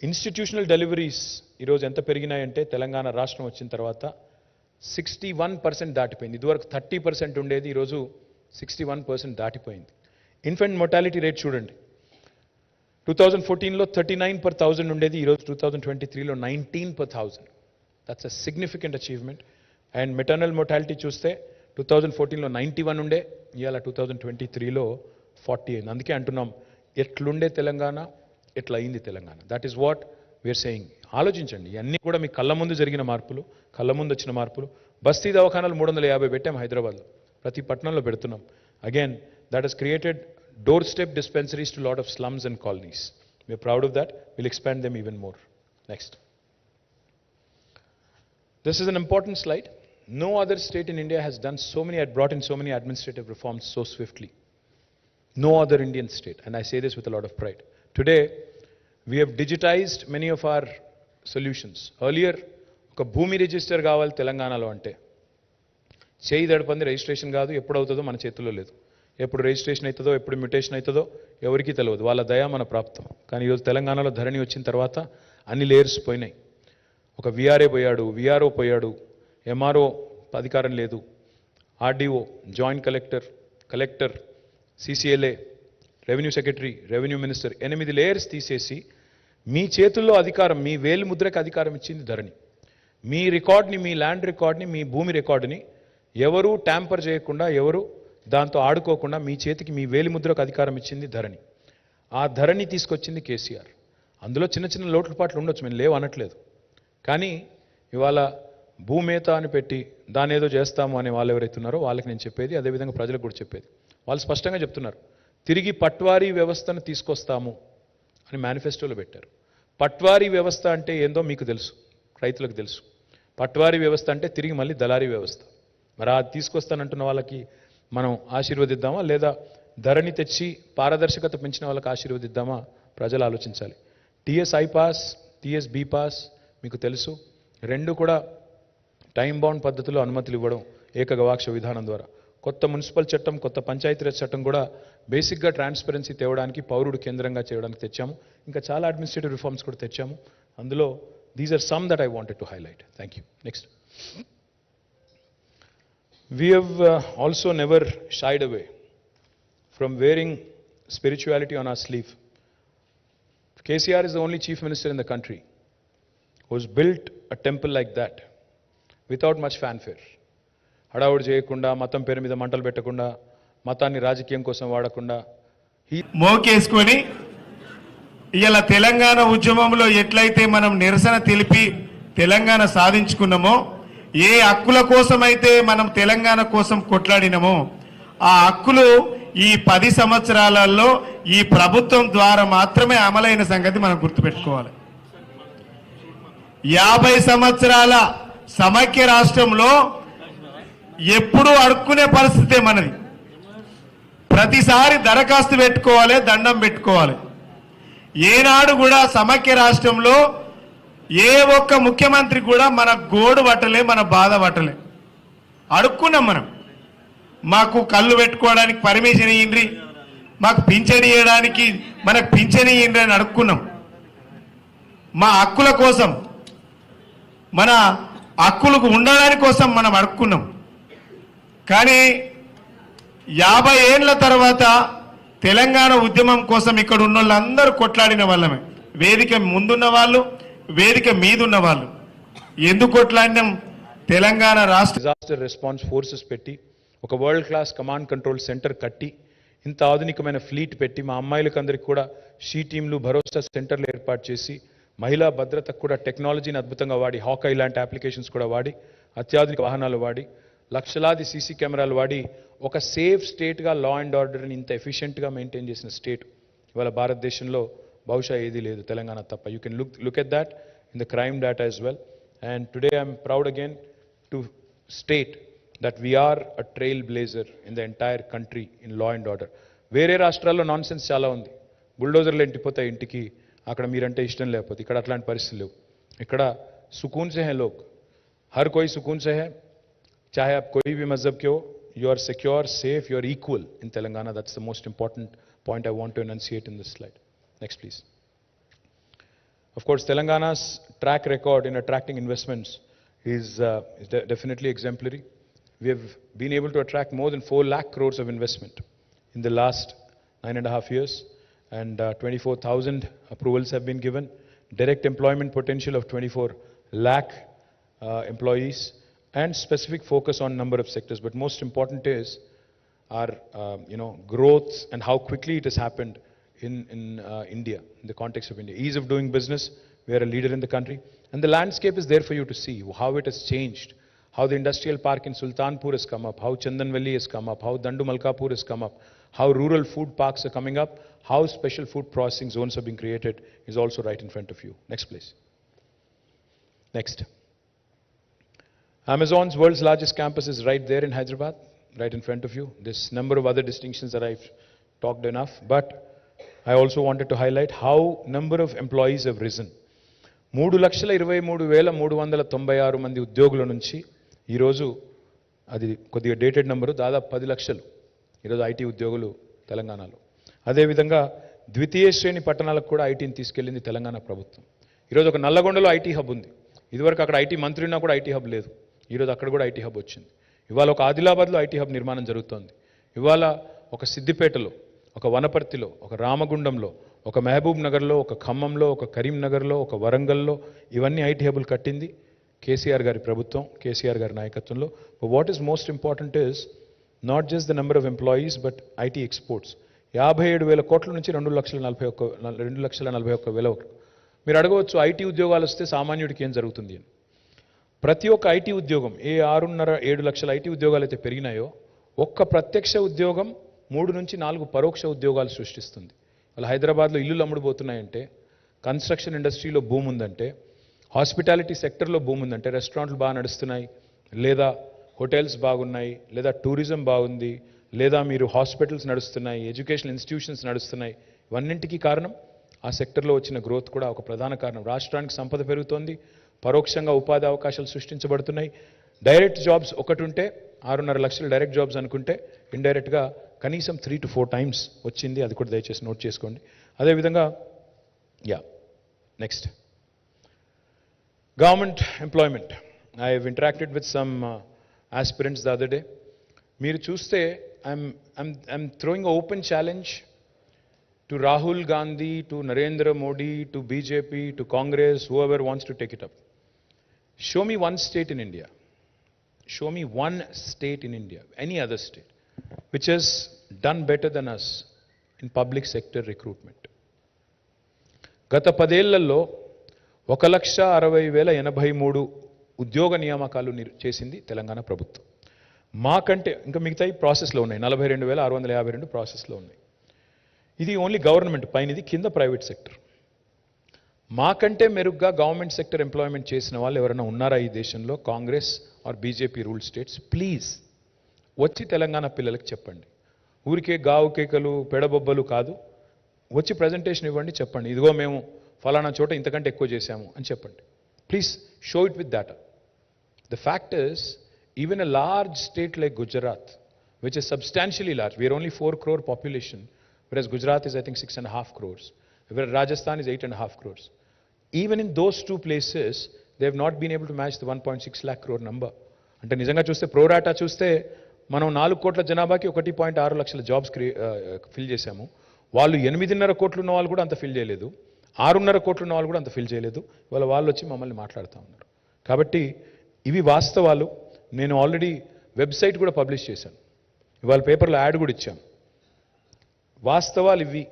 Speaker 1: institutional deliveries ఈరోజు ఎంత పెరిగినాయంటే తెలంగాణ రాష్ట్రం వచ్చిన తర్వాత 61% దాటిపోయింది. ఇదివరకు 30% ఉండేది, ఈరోజు 61% దాటిపోయింది. ఇన్ఫెంట్ మొర్టాలిటీ రేట్ చూడండి, 2014లో 39/1000 ఉండేది, ఈరోజు 2023లో 19/1000. That's a significant achievement. And maternal mortality చూస్తే 2014లో 91 ఉండే, ఇవాళ 2023లో 40 అయింది. అందుకే అంటున్నాం, ఎట్లుండే తెలంగాణ ఎట్లా అయింది Telangana. That is what we are saying. ఆలోచించండి, ఇవన్నీ కూడా మీ కళ్ళ ముందు జరిగిన మార్పులు, కళ్ళ ముందు వచ్చిన మార్పులు. బస్తీ దవాఖానాలు 350 పెట్టాం హైదరాబాద్లో, ప్రతి పట్టణంలో పెడుతున్నాం. Again that has created doorstep dispensaries to lot of slums and colonies. We are proud of that, will expand them even more. Next, this is an important slide. No other state in India has done brought in so many administrative reforms so swiftly. No other Indian state, and I say this with a lot of pride. Today, we have digitized many of our solutions. Earlier, oka bhoomi register kavali Telanganalo ante cheyi dadapandi registration kaadu, eppudu avutado mana chetulo ledu. ఎప్పుడు రిజిస్ట్రేషన్ అవుతుందో, ఎప్పుడు మ్యూటేషన్ అవుతుందో ఎవరికి తెలియదు. వాళ్ళ దయ మన ప్రాప్తం. కానీ ఈరోజు తెలంగాణలో ధరణి వచ్చిన తర్వాత అన్ని లేయర్స్ పోయినాయి. ఒక విఆర్ఏ పోయాడు, విఆర్ఓ పోయాడు, ఎంఆర్ఓ అధికారం లేదు, RDO, joint collector, CCLA, revenue secretary, revenue minister, 8 layers తీసేసి మీ చేతుల్లో అధికారం, మీ వేలు ముద్రకి అధికారం ఇచ్చింది ధరణి. మీ రికార్డ్ని, మీ ల్యాండ్ రికార్డ్ని, మీ భూమి రికార్డుని ఎవరు ట్యాంపర్ చేయకుండా, ఎవరు దాంతో ఆడుకోకుండా మీ చేతికి, మీ వేలి ముద్రకు అధికారం ఇచ్చింది ధరణి. ఆ ధరణి తీసుకొచ్చింది కేసీఆర్. అందులో చిన్న చిన్న లోటుపాట్లు ఉండొచ్చు, మేము లేవు అనట్లేదు. కానీ ఇవాళ భూమేత అని పెట్టి దాని ఏదో చేస్తాము అనే వాళ్ళు ఎవరైతే ఉన్నారో వాళ్ళకి నేను చెప్పేది, అదేవిధంగా ప్రజలకు కూడా చెప్పేది, వాళ్ళు స్పష్టంగా చెప్తున్నారు, తిరిగి పట్వారీ వ్యవస్థను తీసుకొస్తాము అని మేనిఫెస్టోలో పెట్టారు. పట్వారీ వ్యవస్థ అంటే ఏందో మీకు తెలుసు, రైతులకు తెలుసు. పట్వారీ వ్యవస్థ అంటే తిరిగి మళ్ళీ దళారీ వ్యవస్థ. మరి అది తీసుకొస్తానంటున్న వాళ్ళకి మనం ఆశీర్వదిద్దామా, లేదా ధరణి తెచ్చి పారదర్శకత పెంచిన వాళ్ళకి ఆశీర్వదిద్దామా? ప్రజలు ఆలోచించాలి. TS I pass, TS be pass మీకు తెలుసు, రెండు కూడా టైం బౌండ్ పద్ధతిలో అనుమతులు ఇవ్వడం ఏకగవాక్ష విధానం ద్వారా. కొత్త మున్సిపల్ చట్టం, కొత్త పంచాయతీరాజ్ చట్టం కూడా బేసిక్గా ట్రాన్స్పరెన్సీ తేవడానికి, పౌరుడు కేంద్రంగా చేయడానికి తెచ్చాము. ఇంకా చాలా అడ్మినిస్ట్రేటివ్ రిఫార్మ్స్ కూడా తెచ్చాము. అందులో these are some that I wanted to highlight. Thank you. Next, we have also never shied away from wearing spirituality on our sleeve. KCR is the only chief minister in the country who has built a temple like that without much fanfare. హడావుడి చేయకుండా, మతం పేరు మీద మంటలు పెట్టకుండా, మతాన్ని రాజకీయం కోసం వాడకుండా
Speaker 2: మోకేసుకొని ఇలా తెలంగాణ ఉద్యమంలో ఎట్లయితే మనం నిరసన తెలిపి తెలంగాణ సాధించుకున్నామో, ఏ హక్కుల కోసమైతే మనం తెలంగాణ కోసం కొట్లాడినామో ఆ హక్కులు ఈ 10 సంవత్సరాలలో ఈ ప్రభుత్వం ద్వారా మాత్రమే అమలైన సంగతి మనం గుర్తుపెట్టుకోవాలి. 50 సంవత్సరాల సమైక్య రాష్ట్రంలో ఎప్పుడూ అడుక్కునే పరిస్థితే మనది. ప్రతిసారి దరఖాస్తు పెట్టుకోవాలి, దండం పెట్టుకోవాలి. ఏనాడు కూడా సమైక్య రాష్ట్రంలో ఏ ఒక్క ముఖ్యమంత్రి కూడా మన గోడు పట్టలే, మన బాధ పట్టలే. అడుక్కున్నాం మనం, మాకు కళ్ళు పెట్టుకోవడానికి పర్మిషన్ ఇయ్యండి, మాకు పింఛన్ ఇవ్వడానికి మనకు పింఛన్ ఇయ్యండి అని అడుక్కున్నాం. మా హక్కుల కోసం, మన హక్కులకు ఉండడానికి కోసం మనం అడుక్కున్నాం. కానీ 50 ఏళ్ల తర్వాత తెలంగాణ ఉద్యమం కోసం ఇక్కడ ఉన్న వాళ్ళందరూ కొట్లాడిన వాళ్ళమే. వేదిక ముందున్న వాళ్ళు, వేదిక మీదున్న వాళ్ళు. ఎందుకు కొట్లాడినాం? తెలంగాణ రాష్ట్ర
Speaker 1: డిజాస్టర్ రెస్పాన్స్ ఫోర్సెస్ పెట్టి, ఒక world class command control centre కట్టి, ఇంత ఆధునికమైన ఫ్లీట్ పెట్టి, మా అమ్మాయిలకు అందరికీ కూడా షీ టీంలు, భరోసా సెంటర్లు ఏర్పాటు చేసి, మహిళా భద్రతకు కూడా టెక్నాలజీని అద్భుతంగా వాడి, హాకై లాంటి అప్లికేషన్స్ కూడా వాడి, అత్యాధునిక వాహనాలు వాడి, లక్షలాది సీసీ కెమెరాలు వాడి, ఒక సేఫ్ స్టేట్గా లా అండ్ ఆర్డర్ని ఇంత ఎఫిషియెంట్గా మెయింటైన్ చేసిన స్టేట్ ఇవాళ భారతదేశంలో బహుశా ఏదీ లేదు, తెలంగాణ తప్ప. You can look at that in the crime data as well. And today I'm proud again to state that we are a trailblazer in the entire country in law and order. వేరే రాష్ట్రాల్లో నాన్ సెన్స్ చాలా ఉంది. బుల్డోజర్లు ఎంటిపోతాయి ఇంటికి, అక్కడ మీరంటే ఇష్టం లేకపోతే. ఇక్కడ అట్లాంటి పరిస్థితులు లేవు. ఇక్కడ సుకూన్ సే హై లోగ్, హర్ కోయి సుకూన్ సే హై, చాహే ఆప్ కోయి భీ మజహబ్ కే హో, you are secure, safe, you are equal in Telangana. That's the most important point I want to enunciate in this slide. Next, please. Of course, Telangana's track record in attracting investments is definitely exemplary. We have been able to attract more than 4 lakh crores of investment in the last 9.5 years, and 24,000 approvals have been given. Direct employment potential of 24 lakh employees, and specific focus on number of sectors. But most important is our growth and how quickly it has happened in India, in the context of India. Ease of doing business, we are a leader in the country, and the landscape is there for you to see how it has changed. How the industrial park in Sultanpur has come up, how Chandanvalli has come up, how Dandu Malkapur has come up, how rural food parks are coming up, how special food processing zones are being created is also right in front of you. Next, please. Next. Amazon's world's largest campus is right there in Hyderabad, right in front of you. This number of other distinctions that I've talked enough, but I also wanted to highlight how number of employees have risen. 3,23,396 మంది ఉద్యోగుల నుంచి ఈరోజు, అది కొద్దిగా డేటెడ్ నెంబరు, దాదాపు 10 లక్షలు ఈరోజు ఐటీ ఉద్యోగులు తెలంగాణలో. అదేవిధంగా ద్వితీయ శ్రేణి పట్టణాలకు కూడా ఐటీని తీసుకెళ్లింది తెలంగాణ ప్రభుత్వం. ఈరోజు ఒక నల్లగొండలో ఐటీ హబ్ ఉంది. ఇదివరకు అక్కడ ఐటీ మంత్రి ఉన్నా కూడా ఐటీ హబ్ లేదు. ఈరోజు అక్కడ కూడా ఐటీ హబ్ వచ్చింది. ఇవాళ ఒక ఆదిలాబాద్లో ఐటీ హబ్ నిర్మాణం జరుగుతోంది. ఇవాళ ఒక సిద్దిపేటలో, ఒక వనపర్తిలో, ఒక రామగుండంలో, ఒక మహబూబ్ నగర్లో, ఒక ఖమ్మంలో, ఒక కరీంనగర్లో, ఒక వరంగల్లో ఇవన్నీ ఐటీ హబులు కట్టింది కేసీఆర్ గారి ప్రభుత్వం, కేసీఆర్ గారి నాయకత్వంలో. What is most important is not just the number of employees but IT exports. 57,000 కోట్ల నుంచి 2,41,000. మీరు అడగవచ్చు, ఐటీ ఉద్యోగాలు వస్తే సామాన్యుడికి ఏం జరుగుతుంది అని. ప్రతి ఒక్క ఐటీ ఉద్యోగం, ఏ 6.5-7 లక్షల ఐటీ ఉద్యోగాలు అయితే పెరిగినాయో, ఒక్క ప్రత్యక్ష ఉద్యోగం 3 నుంచి 4 పరోక్ష ఉద్యోగాలు సృష్టిస్తుంది. వాళ్ళ హైదరాబాద్లో ఇల్లులు అమ్ముడుపోతున్నాయంటే, కన్స్ట్రక్షన్ ఇండస్ట్రీలో భూమి ఉందంటే, హాస్పిటాలిటీ సెక్టర్లో భూమి ఉందంటే, రెస్టారెంట్లు బాగా నడుస్తున్నాయి, లేదా హోటల్స్ బాగున్నాయి, లేదా టూరిజం బాగుంది, లేదా మీరు హాస్పిటల్స్ నడుస్తున్నాయి, ఎడ్యుకేషనల్ ఇన్స్టిట్యూషన్స్ నడుస్తున్నాయి. ఇవన్నింటికీ కారణం ఆ సెక్టర్లో వచ్చిన గ్రోత్ కూడా ఒక ప్రధాన కారణం. రాష్ట్రానికి సంపద పెరుగుతోంది, పరోక్షంగా ఉపాధి అవకాశాలు సృష్టించబడుతున్నాయి. డైరెక్ట్ జాబ్స్ ఒకటి ఉంటే 6.5 లక్షల డైరెక్ట్ జాబ్స్ అనుకుంటే, ఇండైరెక్ట్గా కనీసం 3 to 4 times వచ్చింది. అది కూడా దయచేసి నోట్ చేసుకోండి. అదేవిధంగా next, government employment. I have interacted with some aspirants the other day. మీరు చూస్తే I'm throwing open challenge to Rahul Gandhi, to Narendra Modi, to BJP, to Congress, whoever wants to take it up. Show me one state in India, show me one state in India, any other state, which has done better than us in public sector recruitment. గత 10 ఏళ్లలో 1,60,83 ఉద్యోగ నియామకాలు చేసింది తెలంగాణ ప్రభుత్వం. మాకంటే ఇంకా మిగతాయి ప్రాసెస్లో ఉన్నాయి, 42,652 ప్రాసెస్లో ఉన్నాయి. ఇది ఓన్లీ గవర్నమెంట్ పైన, ఇది కింద ప్రైవేట్ సెక్టర్. మాకంటే మెరుగ్గా గవర్నమెంట్ సెక్టర్ ఎంప్లాయ్మెంట్ చేసిన వాళ్ళు ఎవరైనా ఉన్నారా ఈ దేశంలో? Congress or BJP rule states? Please వచ్చి తెలంగాణ పిల్లలకి చెప్పండి. ఊరికే గావు కేకలు, పెడబొబ్బలు కాదు. వచ్చి ప్రజెంటేషన్ ఇవ్వండి, చెప్పండి, ఇదిగో మేము ఫలానా చోట ఇంతకంటే ఎక్కువ చేశాము అని చెప్పండి. Please show it with data. The fact is, even a large state like Gujarat, which is substantially large, we are only 4 crore population, whereas Gujarat is I think 6.5 crores, whereas Rajasthan is 8.5 crores. Even in those two places, they have not been able to match the 1.6 lakh crore number. అంటే నిజంగా చూస్తే ప్రోరాటా చూస్తే మనం 4 కోట్ల జనాభాకి 1.6 లక్షల జాబ్స్ ఫిల్ చేశాము. వాళ్ళు 8.5 కోట్లు ఉన్న వాళ్ళు కూడా అంత ఫిల్ చేయలేదు, 6.5 కోట్లు ఉన్న వాళ్ళు కూడా అంత ఫిల్ చేయలేదు. ఇవాళ వాళ్ళు వచ్చి మమ్మల్ని మాట్లాడుతూ ఉన్నారు. కాబట్టి ఇవి వాస్తవాలు. నేను ఆల్రెడీ వెబ్సైట్ కూడా పబ్లిష్ చేశాను, ఇవాళ పేపర్లో యాడ్ కూడా ఇచ్చాం. వాస్తవాలు ఇవి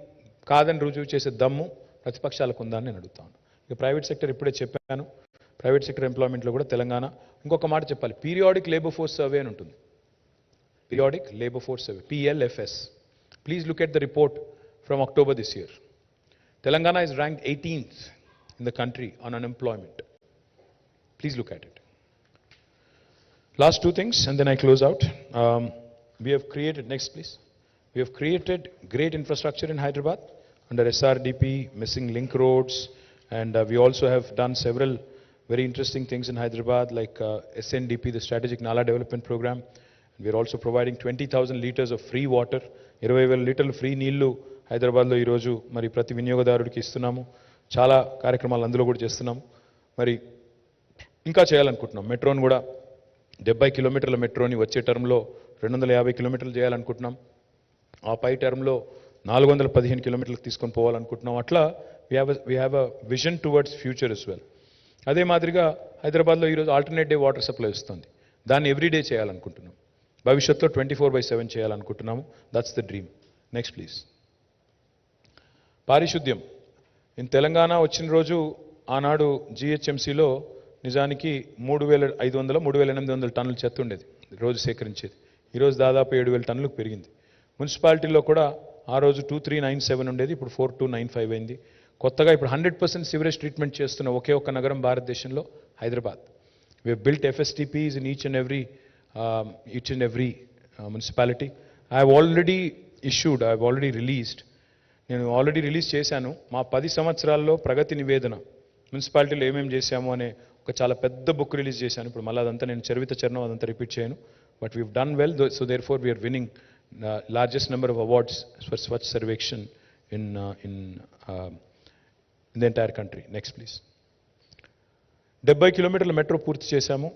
Speaker 1: కాదని రుజువు చేసే దమ్ము ప్రతిపక్షాలకు ఉందని నేను అడుగుతాను. ఇక ప్రైవేట్ సెక్టర్ ఇప్పుడే చెప్పాను, ప్రైవేట్ సెక్టర్ ఎంప్లాయ్మెంట్లో కూడా తెలంగాణ. ఇంకొక మాట చెప్పాలి, పీరియాడిక్ లేబర్ ఫోర్స్ సర్వే అని ఉంటుంది, periodic labour force survey, PLFS. Please look at the report from October this year. Telangana is ranked 18th in the country on unemployment. Please look at it. Last two things and then I close out. We have created, next please. We have created great infrastructure in Hyderabad under SRDP, missing link roads, and we also have done several very interesting things in Hyderabad like SNDP, the Strategic Nala Development Program. We are also providing 20,000 liters of free water, 20,000 లీటర్లు ఫ్రీ నీళ్లు హైదరాబాద్లో ఈరోజు మరి ప్రతి వినియోగదారుడికి ఇస్తున్నాము. చాలా కార్యక్రమాలు అందులో కూడా చేస్తున్నాము. మరి ఇంకా చేయాలనుకుంటున్నాం. మెట్రోని కూడా 70 కిలోమీటర్ల మెట్రోని వచ్చే టర్మ్లో 250 కిలోమీటర్లు చేయాలనుకుంటున్నాం. ఆ పై టర్మ్లో 415 కిలోమీటర్లకు తీసుకొని పోవాలనుకుంటున్నాం. అట్లా we have a vision towards future as well. అదే మాదిరిగా హైదరాబాద్లో ఈరోజు ఆల్టర్నేట్ డే వాటర్ సప్లై వస్తుంది, దాన్ని ఎవ్రీడే చేయాలనుకుంటున్నాం. భవిష్యత్తులో 24/7 చేయాలనుకుంటున్నాము. That's the dream. Next please. పారిశుద్ధ్యం ఇన్ తెలంగాణ వచ్చిన రోజు ఆనాడు GHMCలో నిజానికి 3,500 3,800 టన్నుల చెత్త ఉండేది రోజు సేకరించేది. ఈరోజు దాదాపు 7,000 టన్నులకు పెరిగింది. మున్సిపాలిటీలో కూడా ఆ రోజు 2397 ఉండేది, ఇప్పుడు 4295 అయింది. కొత్తగా ఇప్పుడు 100% సివరేజ్ ట్రీట్మెంట్ చేస్తున్న ఒకే ఒక్క నగరం భారతదేశంలో Hyderabad. We have built FSTPs in each and every municipality. I have already released, నేను ఆల్రెడీ రిలీజ్ చేశాను మా 10 సంవత్సరాల్లో ప్రగతి నివేదన, మున్సిపాలిటీలో ఏమేమి చేశాము అనే ఒక చాలా పెద్ద బుక్ రిలీజ్ చేశాను. ఇప్పుడు మళ్ళీ అదంతా నేను చరిత్ర చరణం అదంతా రిపీట్ చేయను. But we've done well, so therefore we are winning largest number of awards for Swachh Survekshan in the entire country. Next please. 70 కిలోమీటర్ల మెట్రో పూర్తి చేశాము.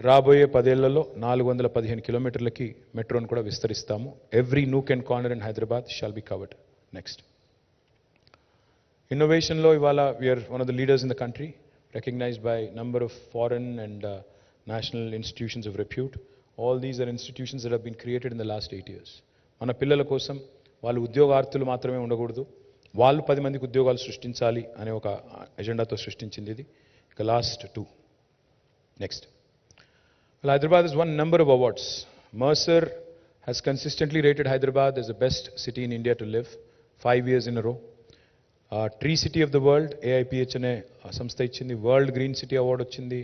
Speaker 1: రాబోయే 10 ఏళ్లలో 415 కిలోమీటర్లకి మెట్రోను కూడా విస్తరిస్తాము. Every nook and corner in Hyderabad shall be covered. Next. ఇన్నోవేషన్లో ఇవాళ we're one of the leaders in the country, recognized by number of foreign and national institutions of repute. All these are institutions that have been created in the last 8 years. మన పిల్లల కోసం వాళ్ళు ఉద్యోగార్థులు మాత్రమే ఉండకూడదు, వాళ్ళు 10 మందికి ఉద్యోగాలు సృష్టించాలి అనే ఒక ఎజెండాతో సృష్టించింది ఇది. ఇక last 2. Next. Well, Hyderabad has won a number of awards. Mercer has consistently rated Hyderabad as the best city in India to live 5 years in a row. Tree city of the world AIPH అనే సంస్థ ఇచ్చింది. వరల్డ్ గ్రీన్ సిటీ అవార్డు వచ్చింది.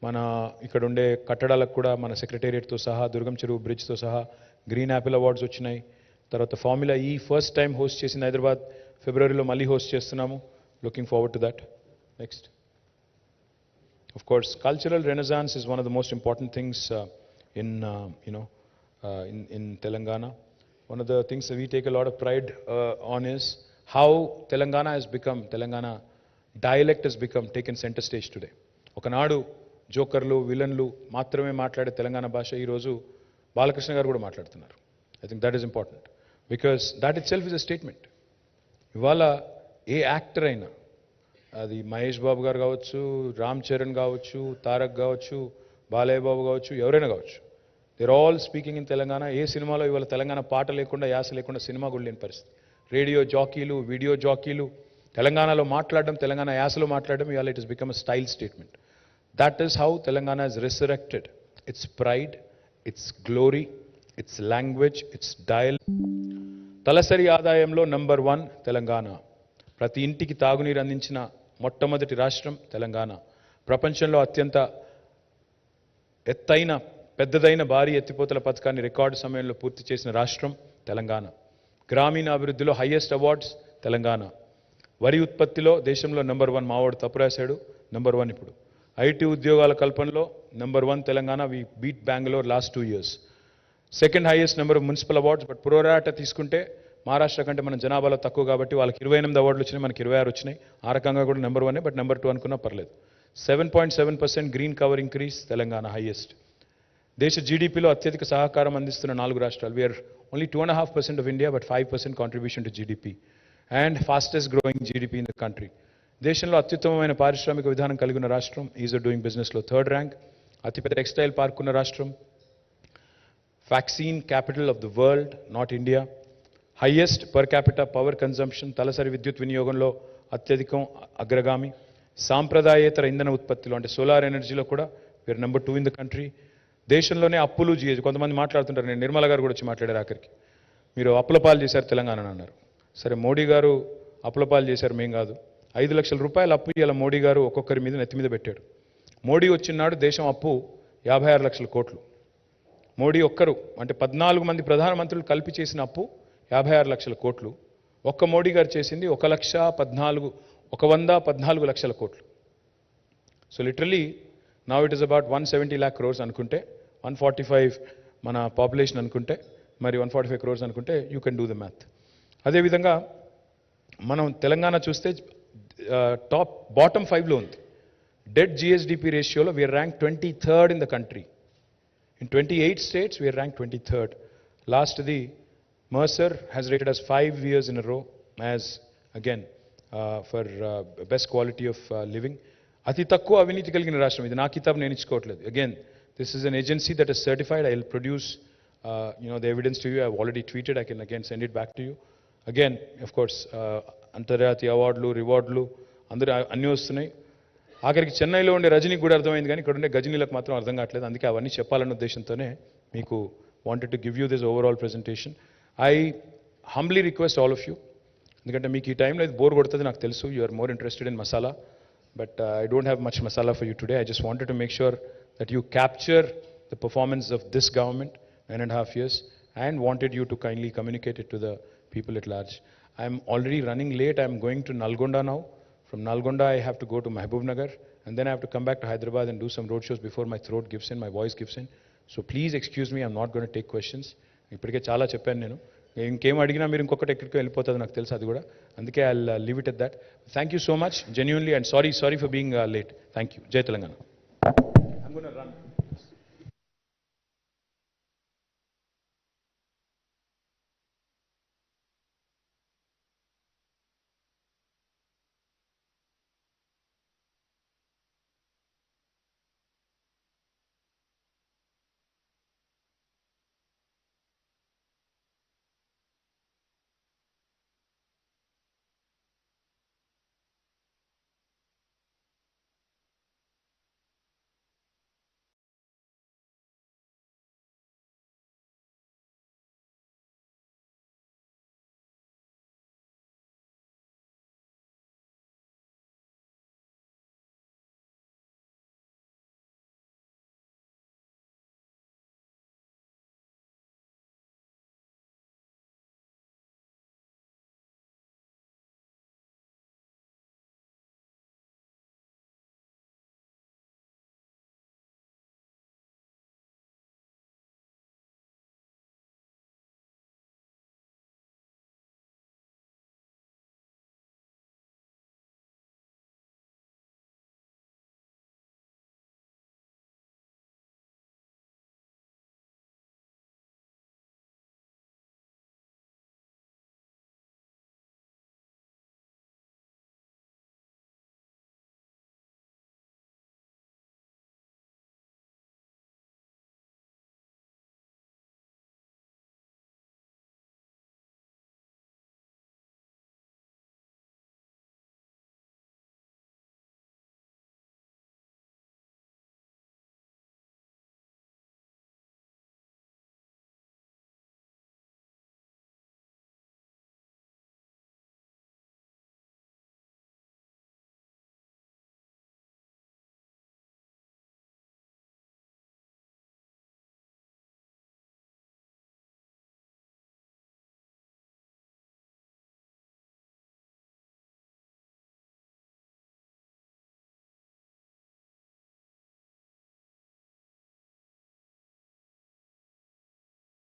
Speaker 1: మన ఇక్కడ ఉండే కట్టడాలకు కూడా మన సెక్రటేరియట్తో సహా, దుర్గం చెరువు బ్రిడ్జ్తో సహా గ్రీన్ యాపిల్ అవార్డ్స్ వచ్చినాయి. తర్వాత ఫార్ములా ఈ ఫస్ట్ టైం హోస్ట్ చేసింది హైదరాబాద్, ఫిబ్రవరిలో మళ్ళీ హోస్ట్ చేస్తున్నాము. Looking forward to that. Next. Of course, cultural renaissance is one of the most important things in Telangana. One of the things that we take a lot of pride on is how Telangana dialect has become taken center stage today. ఒకనాడు జోకర్లు విలన్లు మాత్రమే మాట్లాడే తెలంగాణ భాష ఈరోజు బాలకృష్ణ గారు కూడా మాట్లాడుతున్నారు. I think that is important because that it self is a statement. ఇవాళ ఏ యాక్టర్ అయినా, అది మహేష్ బాబు గారు కావచ్చు, రామ్ చరణ్ కావచ్చు, తారక్ కావచ్చు, బాలయ్య బాబు కావచ్చు, ఎవరైనా కావచ్చు, they're all speaking in Telangana. ఏ సినిమాలో ఇవాళ తెలంగాణ పాట లేకుండా, యాస లేకుండా సినిమా కూడా లేని పరిస్థితి. రేడియో జాకీలు, వీడియో జాకీలు తెలంగాణలో మాట్లాడడం, తెలంగాణ యాసలో మాట్లాడడం ఇవాళ it is become a style statement. That is how Telangana is resurrected it's pride, it's glory, it's language, it's dial. తలసరి ఆదాయంలో నంబర్ 1 తెలంగాణ. ప్రతి ఇంటికి తాగునీరు అందించిన మొట్టమొదటి రాష్ట్రం తెలంగాణ. ప్రపంచంలో అత్యంత పెద్దదైన భారీ ఎత్తిపోతల పథకాన్ని రికార్డు సమయంలో పూర్తి చేసిన రాష్ట్రం తెలంగాణ. గ్రామీణ అభివృద్ధిలో హైయెస్ట్ అవార్డ్స్ తెలంగాణ. వరి ఉత్పత్తిలో దేశంలో నంబర్ 1, మావాడు తప్పు రాశాడు, నంబర్ 1 ఇప్పుడు. IT ఉద్యోగాల కల్పనలో number 1 Telangana. We beat Bengaluru last 2 years. Second highest number of municipal awards. But pro rata తీసుకుంటే మహారాష్ట్ర కంటే మన జనాభాలో తక్కువ కాబట్టి వాళ్ళకి 28 అవార్డులు వచ్చినాయి, మనకి 26 వచ్చినాయి. ఆ రకంగా కూడా నెంబర్ 1 బట్ నెంబర్ 2 అనుకున్నా పర్లేదు. 7.7% green cover increase, Telangana highest. దేశ జీడీపీలో అత్యధిక సహకారం అందిస్తున్న 4 రాష్ట్రాలు. We are only 2.5% of India but 5% contribution to GDP and fastest growing GDP in the country. దేశంలో అత్యుత్తమమైన పారిశ్రామిక విధానం కలిగిన రాష్ట్రం, ఈజ్ ఆఫ్ డూయింగ్ బిజినెస్లో 3rd ర్యాంక్. అతిపెద్ద టెక్స్టైల్ పార్క్ ఉన్న రాష్ట్రం, vaccine capital of the world, not India. Highest per capital power consumption, తలసరి విద్యుత్ వినియోగంలో అత్యధికం, అగ్రగామి. సాంప్రదాయేతర ఇంధన ఉత్పత్తిలో అంటే సోలార్ ఎనర్జీలో కూడా we are number 2 in the country. దేశంలోనే అప్పులు జీఎస్ కొంతమంది మాట్లాడుతుంటారు, నేను నిర్మల గారు కూడా వచ్చి మాట్లాడారు ఆఖరికి. మీరు అప్పుల పాలు చేశారు తెలంగాణ అన్నారు. సరే, మోడీ గారు అప్పుల పాలు చేశారు, మేం కాదు. 5 లక్షల రూపాయల అప్పు ఇలా మోడీ గారు ఒక్కొక్కరి మీద నెత్తి మీద పెట్టాడు. మోడీ వచ్చినాడు దేశం అప్పు 56 లక్షల కోట్లు. మోడీ ఒక్కరు అంటే 14 మంది ప్రధానమంత్రులు కలిపి చేసిన అప్పు 56 లక్షల కోట్లు. ఒక్క మోడీ గారు చేసింది 114 లక్షల కోట్లు. So literally now it is about 170 lakh crores అనుకుంటే, 145 మన పాపులేషన్ అనుకుంటే, మరి 145 crores అనుకుంటే you can do the math. అదేవిధంగా మనం తెలంగాణ చూస్తే బాటమ్ 5లో ఉంది. డెట్ జిఎస్డిపి రేషియోలో we are rank 23rd in the country. In 28 states, we are ranked 23rd. Last, the Mercer has rated us 5 years in a row as, again, for best quality of living. Ati takku aviniti kaligina rashtam. Idi na kitab nenu ichukovatledu. Again, this is an agency that is certified. I will produce, the evidence to you. I have already tweeted. I can again send it back to you. Again, of course, Antarjatiya awardlu, rewardlu, andaru anni vastunayi. ఆఖరికి చెన్నైలో ఉండే రజనీకి కూడా అర్థమైంది, కానీ ఇక్కడ ఉండే గజనీలకు మాత్రం అర్థం కావట్లేదు. అందుకే అవన్నీ చెప్పాలన్న ఉద్దేశంతోనే మీకు wanted to give you this overall presentation. I humbly request all of you, ఎందుకంటే మీకు ఈ టైంలో ఇది బోర్ కొడుతుంది నాకు తెలుసు. You are more interested in masala, but I don't have much masala for you today. I just wanted to make sure that you capture the performance of this government 9.5 years and wanted you to kindly communicate it to the people at large. I am already running late. I am going to Nalgonda now. From Nalgonda, I have to go to Mahbubnagar, and then I have to come back to Hyderabad and do some road shows before my throat gives in, my voice gives in. So please excuse me, I'm not going to take questions. ఇప్పటికే చాలా చెప్పాను నేను. ఇంకేం అడిగినా మీరు ఇంకొకటి ఎక్కడికి వెళ్ళిపోతుంది నాకు తెలుసు అది కూడా. అందుకే I'll leave it at that. Thank you so much, genuinely, and sorry for being late. Thank you. Jai Telangana.